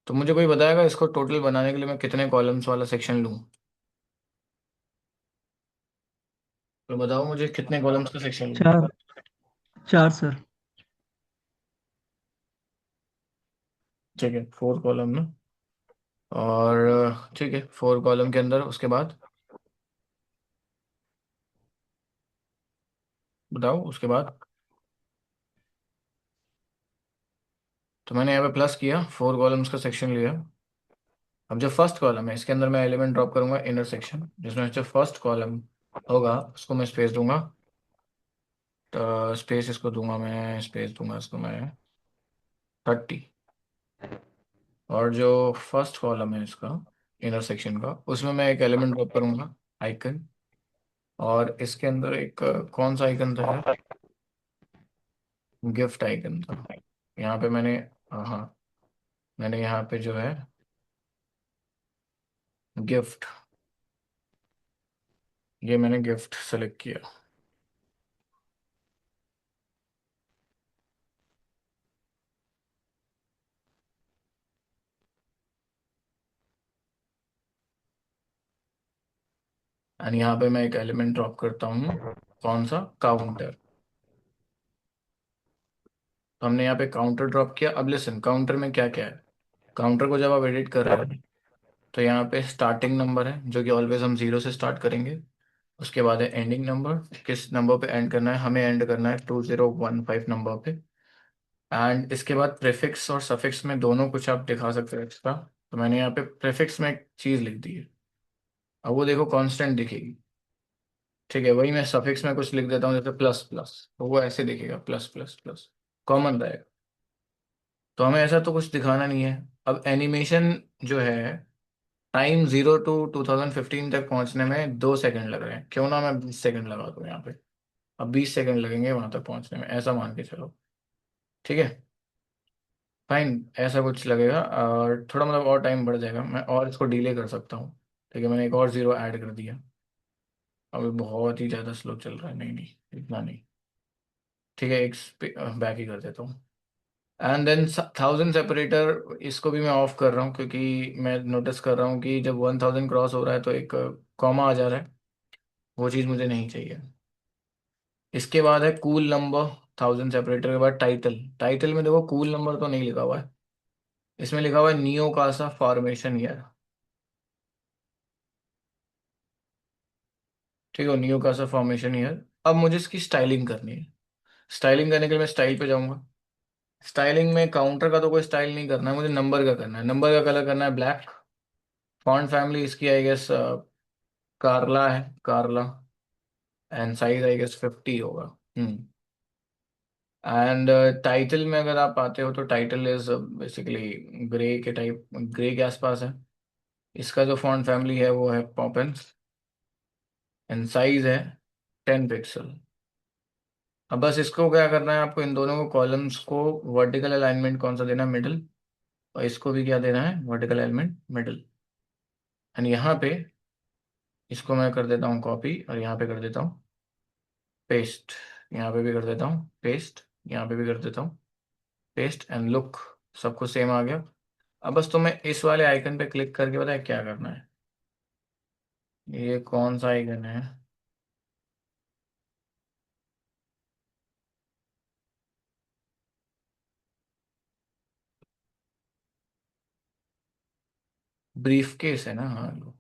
तो मुझे कोई बताएगा इसको टोटल बनाने के लिए मैं कितने कॉलम्स वाला सेक्शन लूँ? तो बताओ मुझे कितने कॉलम्स का सेक्शन लूँ? 4 4 सर। ठीक है, 4 कॉलम ना। और ठीक है, 4 कॉलम के अंदर उसके बाद बताओ उसके बाद। तो मैंने यहाँ पे प्लस किया, 4 कॉलम्स का सेक्शन लिया। अब जो फर्स्ट कॉलम है इसके अंदर मैं एलिमेंट ड्रॉप करूंगा इनर सेक्शन, जिसमें जो फर्स्ट कॉलम होगा उसको मैं स्पेस दूंगा। तो स्पेस इसको दूंगा मैं, स्पेस दूंगा इसको मैं 30। और जो फर्स्ट कॉलम है इसका इनर सेक्शन का, उसमें मैं एक एलिमेंट ड्रॉप करूंगा, आइकन। और इसके अंदर एक कौन सा आइकन था? गिफ्ट आइकन था। यहाँ पे मैंने, हाँ, मैंने यहाँ पे जो है गिफ्ट, ये मैंने गिफ्ट सेलेक्ट किया। एंड यहाँ पे मैं एक एलिमेंट ड्रॉप करता हूँ, कौन सा? काउंटर। तो हमने यहाँ पे काउंटर ड्रॉप किया। अब लिसन, काउंटर में क्या क्या है? काउंटर को जब आप एडिट कर रहे हो तो यहाँ पे स्टार्टिंग नंबर है जो कि ऑलवेज हम 0 से स्टार्ट करेंगे। उसके बाद है एंडिंग नंबर, किस नंबर पे एंड करना है? हमें एंड करना है 2015 नंबर पे। एंड इसके बाद प्रीफिक्स और सफिक्स में दोनों कुछ आप दिखा सकते हो एक्स्ट्रा। तो मैंने यहाँ पे प्रीफिक्स में एक चीज़ लिख दी है, अब वो देखो कांस्टेंट दिखेगी। ठीक है, वही मैं सफिक्स में कुछ लिख देता हूँ जैसे प्लस प्लस, तो वो ऐसे दिखेगा, प्लस प्लस प्लस, कॉमन रहेगा। तो हमें ऐसा तो कुछ दिखाना नहीं है। अब एनिमेशन जो है, टाइम 0 to 2015 तक पहुंचने में 2 सेकंड लग रहे हैं, क्यों ना मैं 20 सेकंड लगा दूं यहाँ पे। अब 20 सेकंड लगेंगे वहां तक पहुंचने में, ऐसा मान के चलो। ठीक है, फाइन, ऐसा कुछ लगेगा। और थोड़ा मतलब और टाइम बढ़ जाएगा, मैं और इसको डिले कर सकता हूँ। ठीक है, मैंने एक और 0 ऐड कर दिया। अभी बहुत ही ज़्यादा स्लो चल रहा है, नहीं नहीं इतना नहीं। ठीक है, एक बैक ही कर देता हूँ। एंड देन 1000 सेपरेटर, इसको भी मैं ऑफ कर रहा हूँ क्योंकि मैं नोटिस कर रहा हूँ कि जब 1000 क्रॉस हो रहा है तो एक कॉमा आ जा रहा है, वो चीज़ मुझे नहीं चाहिए। इसके बाद है कूल नंबर। 1000 सेपरेटर के बाद टाइटल। टाइटल में देखो कूल नंबर तो नहीं लिखा हुआ है, इसमें लिखा हुआ है नियो कासा फॉर्मेशन ईयर। ठीक है, नियो कासा फॉर्मेशन ईयर। अब मुझे इसकी स्टाइलिंग करनी है। स्टाइलिंग करने के लिए मैं स्टाइल पे जाऊंगा। स्टाइलिंग में काउंटर का तो कोई स्टाइल नहीं करना है मुझे, नंबर का करना है। नंबर का कलर करना है ब्लैक। फॉन्ट फैमिली इसकी आई गेस कार्ला है, कार्ला। एंड साइज आई गेस 50 होगा। एंड टाइटल में अगर आप आते हो तो टाइटल इज बेसिकली ग्रे के टाइप, ग्रे के आसपास है। इसका जो फॉन्ट फैमिली है वो है पॉपेंस। एंड साइज है 10 पिक्सल। अब बस इसको क्या करना है आपको, इन दोनों को कॉलम्स को वर्टिकल अलाइनमेंट कौन सा देना है? मिडल। और इसको भी क्या देना है? Vertical alignment middle. एंड यहाँ पे इसको मैं कर देता हूँ कॉपी, और यहाँ पे कर देता हूँ पेस्ट। यहाँ पे भी कर देता हूँ पेस्ट, यहाँ पे भी कर देता हूँ पेस्ट। एंड लुक, सबको सेम आ गया। अब बस तुम्हें इस वाले आइकन पे क्लिक करके बताए क्या करना है। ये कौन सा आइकन है? ब्रीफ केस है ना? हाँ लो।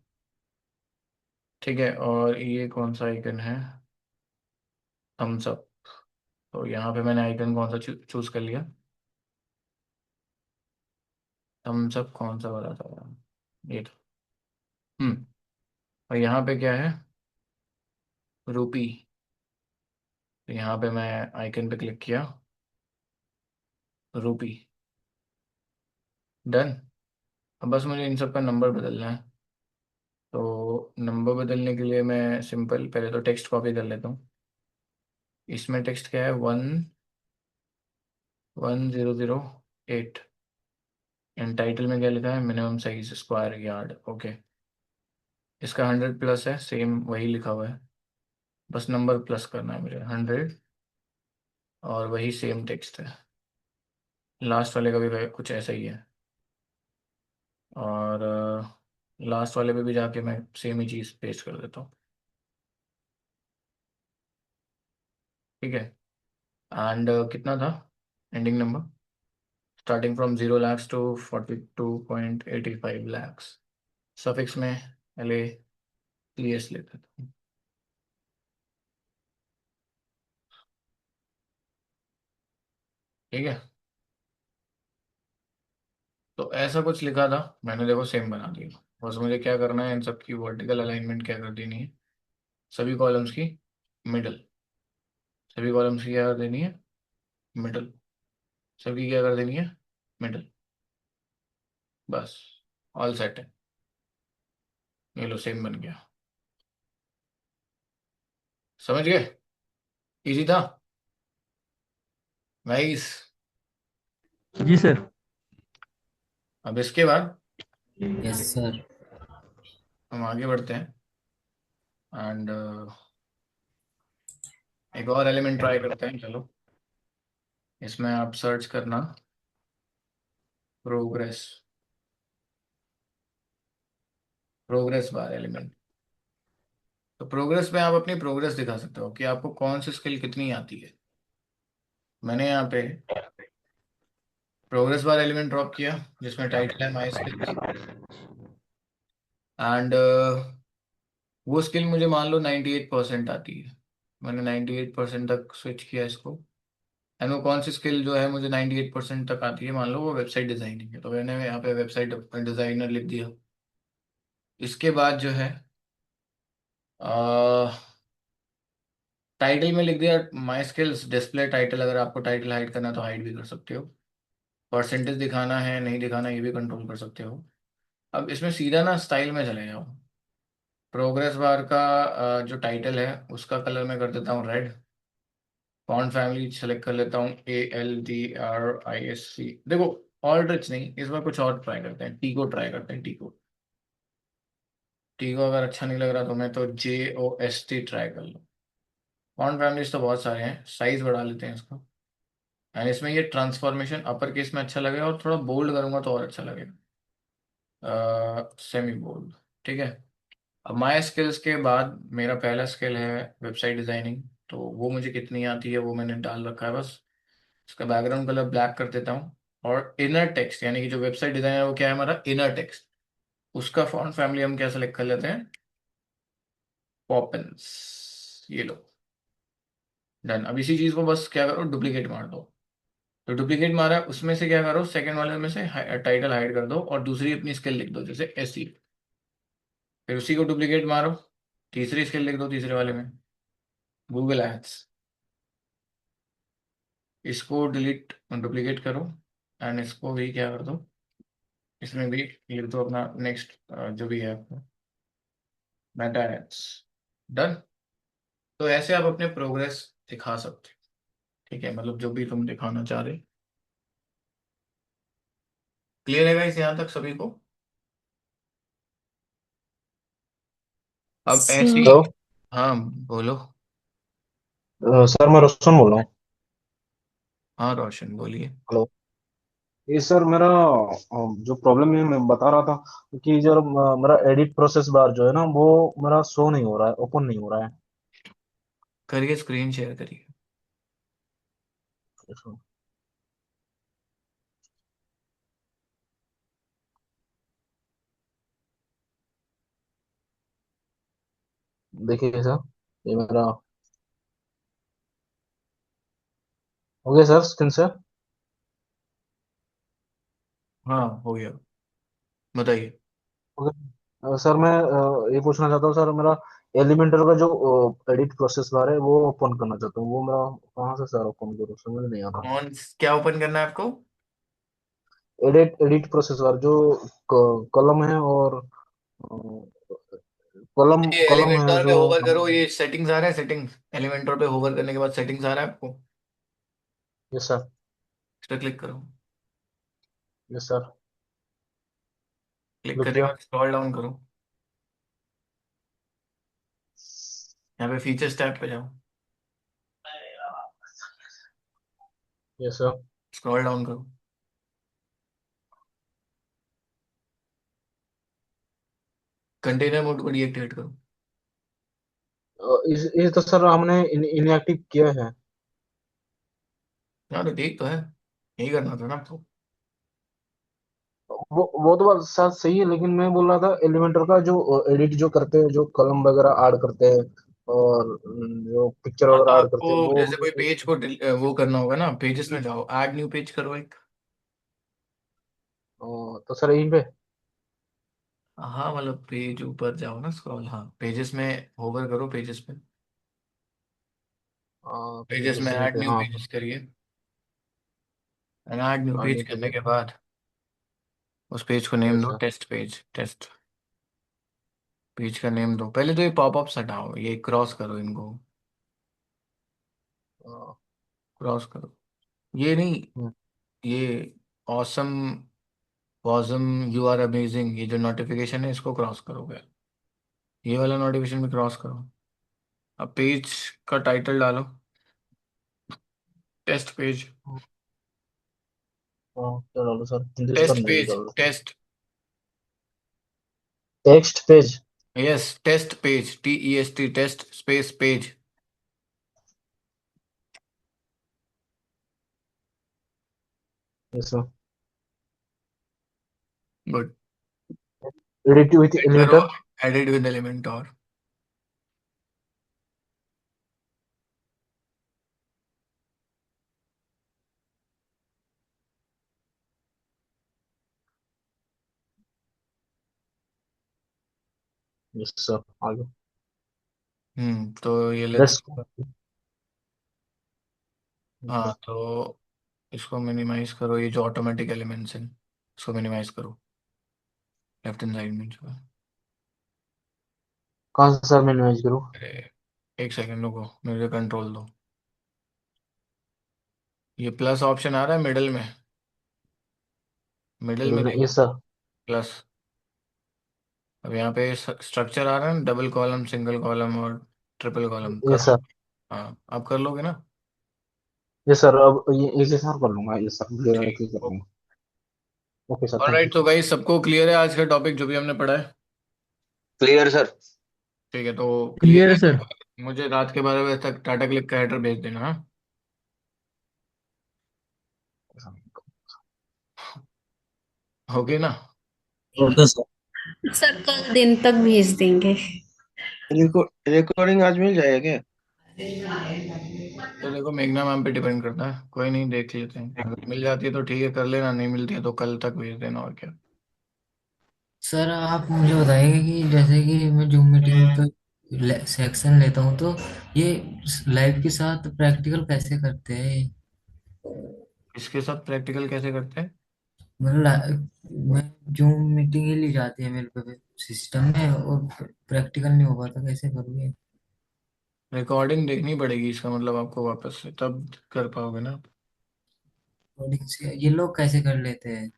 ठीक है, और ये कौन सा आइकन है? Thumbs up. तो यहाँ पे मैंने आइकन कौन सा चूज कर लिया? थम्स अप कौन सा वाला था? ये था। और यहाँ पे क्या है? रूपी। तो यहाँ पे मैं आइकन पे क्लिक किया, रूपी, डन। अब बस मुझे इन सब का नंबर बदलना है। तो नंबर बदलने के लिए मैं सिंपल पहले तो टेक्स्ट कॉपी कर लेता हूँ। इसमें टेक्स्ट क्या है? 11008। एंड टाइटल में क्या लिखा है? Minimum size square yard. Okay, इसका 100 प्लस है, सेम वही लिखा हुआ है, बस नंबर प्लस करना है मुझे 100। और वही सेम टेक्स्ट है। लास्ट वाले का भी कुछ ऐसा ही है, और लास्ट वाले पे भी जाके मैं सेम ही चीज़ पेस्ट कर देता हूँ। ठीक है। एंड कितना था ending number? Starting from 0 lakhs to 42.85 lakhs। Suffix में पहले ps लेते थे। ठीक है, तो ऐसा कुछ लिखा था मैंने, देखो सेम बना दिया। बस मुझे क्या करना है, इन सब की वर्टिकल अलाइनमेंट क्या कर देनी है, सभी कॉलम्स की मिडल, सभी कॉलम्स की क्या कर देनी है, मिडल, सबकी क्या कर देनी है, मिडल। बस, ऑल सेट है। ये लो सेम बन गया। समझ गए? इजी था गाइस। जी सर। अब इसके बाद यस सर। हम आगे बढ़ते हैं एंड एक और एलिमेंट ट्राई करते हैं। चलो, इसमें आप सर्च करना प्रोग्रेस, प्रोग्रेस बार एलिमेंट। तो प्रोग्रेस में आप अपनी प्रोग्रेस दिखा सकते हो कि आपको कौन सी स्किल कितनी आती है। मैंने यहाँ पे प्रोग्रेस बार एलिमेंट ड्रॉप किया जिसमें टाइटल है माई स्किल्स, एंड वो स्किल मुझे मान लो 98% आती है। मैंने 98% तक स्विच किया इसको। एंड वो कौन सी स्किल जो है मुझे 98% तक आती है, मान लो वो वेबसाइट डिजाइनिंग है, तो मैंने यहाँ पे वेबसाइट डिजाइनर लिख दिया। इसके बाद जो है टाइटल में लिख दिया माई स्किल्स डिस्प्ले टाइटल। अगर आपको टाइटल हाइड करना है तो हाइड भी कर सकते हो, परसेंटेज दिखाना है नहीं दिखाना ये भी कंट्रोल कर सकते हो। अब इसमें सीधा ना स्टाइल में चले जाओ। प्रोग्रेस बार का जो टाइटल है उसका कलर मैं कर देता हूँ रेड। फॉन्ट फैमिली सेलेक्ट कर लेता हूँ ALDRISC। देखो, ऑल रिच नहीं, इस बार कुछ और ट्राई करते हैं, टी को ट्राई करते हैं, टी को। टी को अगर अच्छा नहीं लग रहा तो मैं तो JOST ट्राई कर लूँ। फॉन्ट फैमिलीज तो बहुत सारे हैं, साइज बढ़ा लेते हैं इसका। एंड इसमें ये ट्रांसफॉर्मेशन अपर केस में अच्छा लगेगा, और थोड़ा बोल्ड करूंगा तो और अच्छा लगेगा, सेमी बोल्ड। ठीक है। अब माई स्किल्स के बाद मेरा पहला स्किल है वेबसाइट डिजाइनिंग। तो वो मुझे कितनी आती है वो मैंने डाल रखा है बस। इसका बैकग्राउंड कलर ब्लैक कर देता हूँ। और इनर टेक्स्ट, यानी कि जो वेबसाइट डिजाइन है वो क्या है हमारा, इनर टेक्स्ट। उसका फॉन्ट फैमिली हम क्या सेलेक्ट कर लेते हैं, पॉपिंस। ये लो, डन। अब इसी चीज को बस क्या करो, डुप्लीकेट मार दो। तो डुप्लीकेट मारा, उसमें से क्या करो, सेकंड वाले में से टाइटल हाइड कर दो और दूसरी अपनी स्किल लिख दो, जैसे SE। फिर उसी को डुप्लीकेट मारो, तीसरी स्किल लिख दो तीसरे वाले में, गूगल एड्स। इसको डिलीट, डुप्लीकेट करो, एंड इसको भी क्या कर दो, इसमें भी लिख दो अपना नेक्स्ट जो भी है आपका, मेटा एड्स। डन। तो ऐसे आप अपने प्रोग्रेस दिखा सकते हो। ठीक है, मतलब जो भी तुम दिखाना चाह रहे। क्लियर है गाइस यहाँ तक सभी को? अब ऐसी, हेलो। हाँ बोलो। सर मैं रोशन बोल रहा हूँ। हाँ रोशन बोलिए। हेलो। ये सर मेरा जो प्रॉब्लम है मैं बता रहा था कि जब मेरा एडिट प्रोसेस बार जो है ना वो मेरा शो नहीं हो रहा है, ओपन नहीं हो रहा है। करिए, स्क्रीन शेयर करिए। देखिए सर, ये मेरा हो गया सर स्क्रीन से। हाँ हो गया, बताइए। सर मैं ये पूछना चाहता हूँ सर, मेरा एलिमेंटर का जो एडिट प्रोसेस बार है वो ओपन करना चाहता हूँ, वो मेरा कहाँ से सर ओपन करूँ, समझ नहीं आता। कौन, क्या ओपन करना है आपको? एडिट एडिट प्रोसेस बार जो कॉलम है और कॉलम ये कॉलम है एलिमेंटर पे जो। होवर करो, ये सेटिंग्स आ रहा है, सेटिंग्स एलिमेंटर पे होवर करने के बाद सेटिंग्स आ रहा है आपको, यस सर। इस पर क्लिक करो। Yes sir. क्लिक रुक करने के गया। बाद स्क्रॉल डाउन करो, यहाँ पे फीचर्स टैब पे जाओ। Yes sir. स्क्रॉल डाउन करो। कंटेनर मोड को डीएक्टिवेट करो। इस तो सर हमने इनएक्टिव किया है। यार ठीक तो है, यही करना था ना आपको। वो तो बात सर सही है, लेकिन मैं बोल रहा था एलिमेंटर का जो एडिट जो करते हैं, जो कलम वगैरह ऐड करते हैं और जो पिक्चर हाँ तो वगैरह ऐड करते हैं आपको वो जैसे कोई पेज को वो करना होगा ना, पेजेस में जाओ, ऐड न्यू पेज करो एक। तो सर यहीं पे। हाँ मतलब पेज ऊपर जाओ ना, स्क्रॉल, हाँ पेजेस में होवर करो, पेजेस पे। पेजेस में पेजेस यहीं ऐड पे, न्यू हाँ। पेजेस करिए। ऐड न्यू न्यू पेज करने पेजेस। के बाद उस पेज को नेम यस दो sir. Test page, test page का नेम दो। पहले तो ये पॉपअप्स हटाओ, ये क्रॉस करो इनको, क्रॉस करो। ये नहीं, ये ऑसम, वॉसम, यू आर अमेजिंग, ये जो नोटिफिकेशन है इसको क्रॉस करोगे। ये वाला नोटिफिकेशन भी क्रॉस करो। अब पेज का टाइटल डालो, टेस्ट पेज। क्या डालो सर, हिंदी से टेस्ट करना है पेज, डालो। Test, text page. Yes test page, TEST, test space page. Yes sir. Good. Edit with करो, एलिमेंटर। एडिट विद एलिमेंट और। यस सर, आगे। तो ये लेते लेट्स। हैं। हाँ तो इसको मिनिमाइज करो, ये जो ऑटोमेटिक एलिमेंट्स हैं इसको मिनिमाइज करो, लेफ्ट हैंड साइड में जो है। कहाँ से सर मैं मैनेज करूँ? अरे एक सेकंड रुको, मुझे कंट्रोल दो। ये प्लस ऑप्शन आ रहा है मिडिल में, मिडिल में देखो, यस सर। प्लस। अब यहाँ पे स्ट्रक्चर आ रहा है ना, डबल कॉलम, सिंगल कॉलम और ट्रिपल कॉलम, कर यस लो। सर। हाँ आप कर लोगे ना। यस सर, अब ये एक ही साथ कर लूंगा। यस सर, एक ठीक। ही कर लूंगा। Okay sir, thank you alright, तो सर। गाइस सबको क्लियर है आज का टॉपिक जो भी हमने पढ़ा है? Clear sir. ठीक है, तो क्लियर क्लियर है है सर। तो मुझे रात के 12 बजे तक टाटा क्लिक का हेडर भेज देना, हाँ। ओके ना। Okay sir. सर कल दिन तक भेज देंगे। रिकॉर्डिंग आज मिल जाएगा क्या? तो देखो मेघना मैम पे डिपेंड करता है, कोई नहीं देख लेते हैं, अगर मिल जाती है तो ठीक है कर लेना, नहीं मिलती है तो कल तक भेज देना, और क्या। सर आप मुझे बताइए कि जैसे कि मैं जूम मीटिंग का सेक्शन लेता हूँ, तो ये लाइव के साथ प्रैक्टिकल कैसे करते हैं ये? इसके साथ प्रैक्टिकल कैसे करते हैं? मतलब मैं जूम मीटिंग ही ली जाती है मेरे पे सिस्टम में, और प्रैक्टिकल नहीं हो पाता, कैसे करूँगी? रिकॉर्डिंग देखनी पड़ेगी इसका मतलब आपको वापस से, तब कर पाओगे ना। कोडिंग से ये लोग कैसे कर लेते हैं?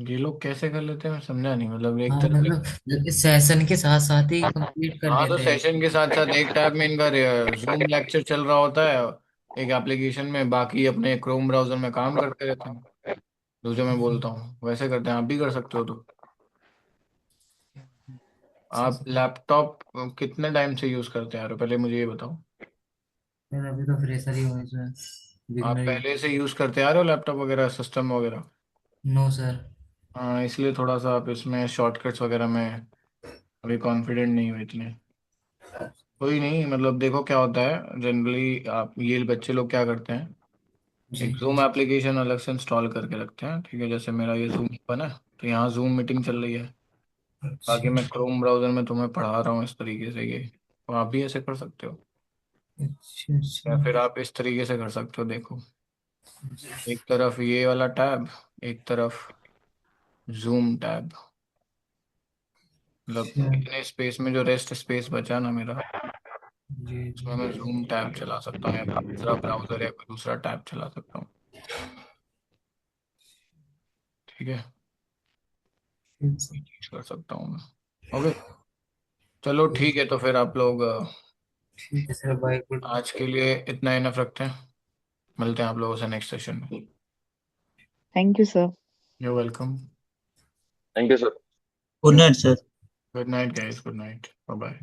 ये लोग कैसे कर लेते हैं मैं समझा नहीं, मतलब एक हाँ तरह। मतलब सेशन के साथ साथ ही कंप्लीट कर हाँ तो लेते हैं। सेशन के साथ साथ एक टैब में इनका जूम लेक्चर चल रहा होता है, एक एप्लीकेशन में, बाकी अपने क्रोम ब्राउजर में काम करते रहते हैं। जो जो मैं बोलता हूँ वैसे करते हैं, आप भी कर सकते हो तो। आप लैपटॉप कितने टाइम से यूज करते आ रहे हो पहले मुझे ये बताओ। सर अभी तो फ्रेशर ही हूँ इसमें, आप बिगनर ही। पहले से यूज करते आ रहे हो लैपटॉप वगैरह, सिस्टम वगैरह? No sir. हाँ इसलिए थोड़ा सा आप इसमें शॉर्टकट्स वगैरह में अभी कॉन्फिडेंट नहीं हो इतने। कोई नहीं, मतलब देखो क्या होता है जनरली, आप ये बच्चे लोग क्या करते हैं, जी। एक जूम एप्लीकेशन अलग से इंस्टॉल करके रखते हैं, ठीक है, जैसे मेरा ये जूम ओपन है तो यहाँ जूम मीटिंग चल रही है, बाकी अच्छा मैं क्रोम ब्राउजर में तुम्हें पढ़ा रहा हूँ इस तरीके से, ये तो आप भी ऐसे कर सकते हो, अच्छा या अच्छा। फिर आप इस तरीके से कर सकते हो, देखो एक तरफ ये वाला टैब, एक तरफ जूम टैब, मतलब अच्छा। इतने स्पेस में जो रेस्ट स्पेस बचा ना मेरा, जी उसमें मैं जी। जूम टैब चला सकता हूँ, या फिर दूसरा ब्राउजर या कोई दूसरा टैब चला सकता हूँ, ठीक है, ठीक सर। ये चीज कर सकता हूँ मैं। ओके, चलो ठीक है, तो फिर आप लोग ठीक है सर, बाय, गुड। आज के लिए इतना इनफ रखते हैं। मिलते हैं आप लोगों से नेक्स्ट सेशन में। Thank you sir. You welcome. Thank you sir. Good night sir. Good night guys, good night, bye bye.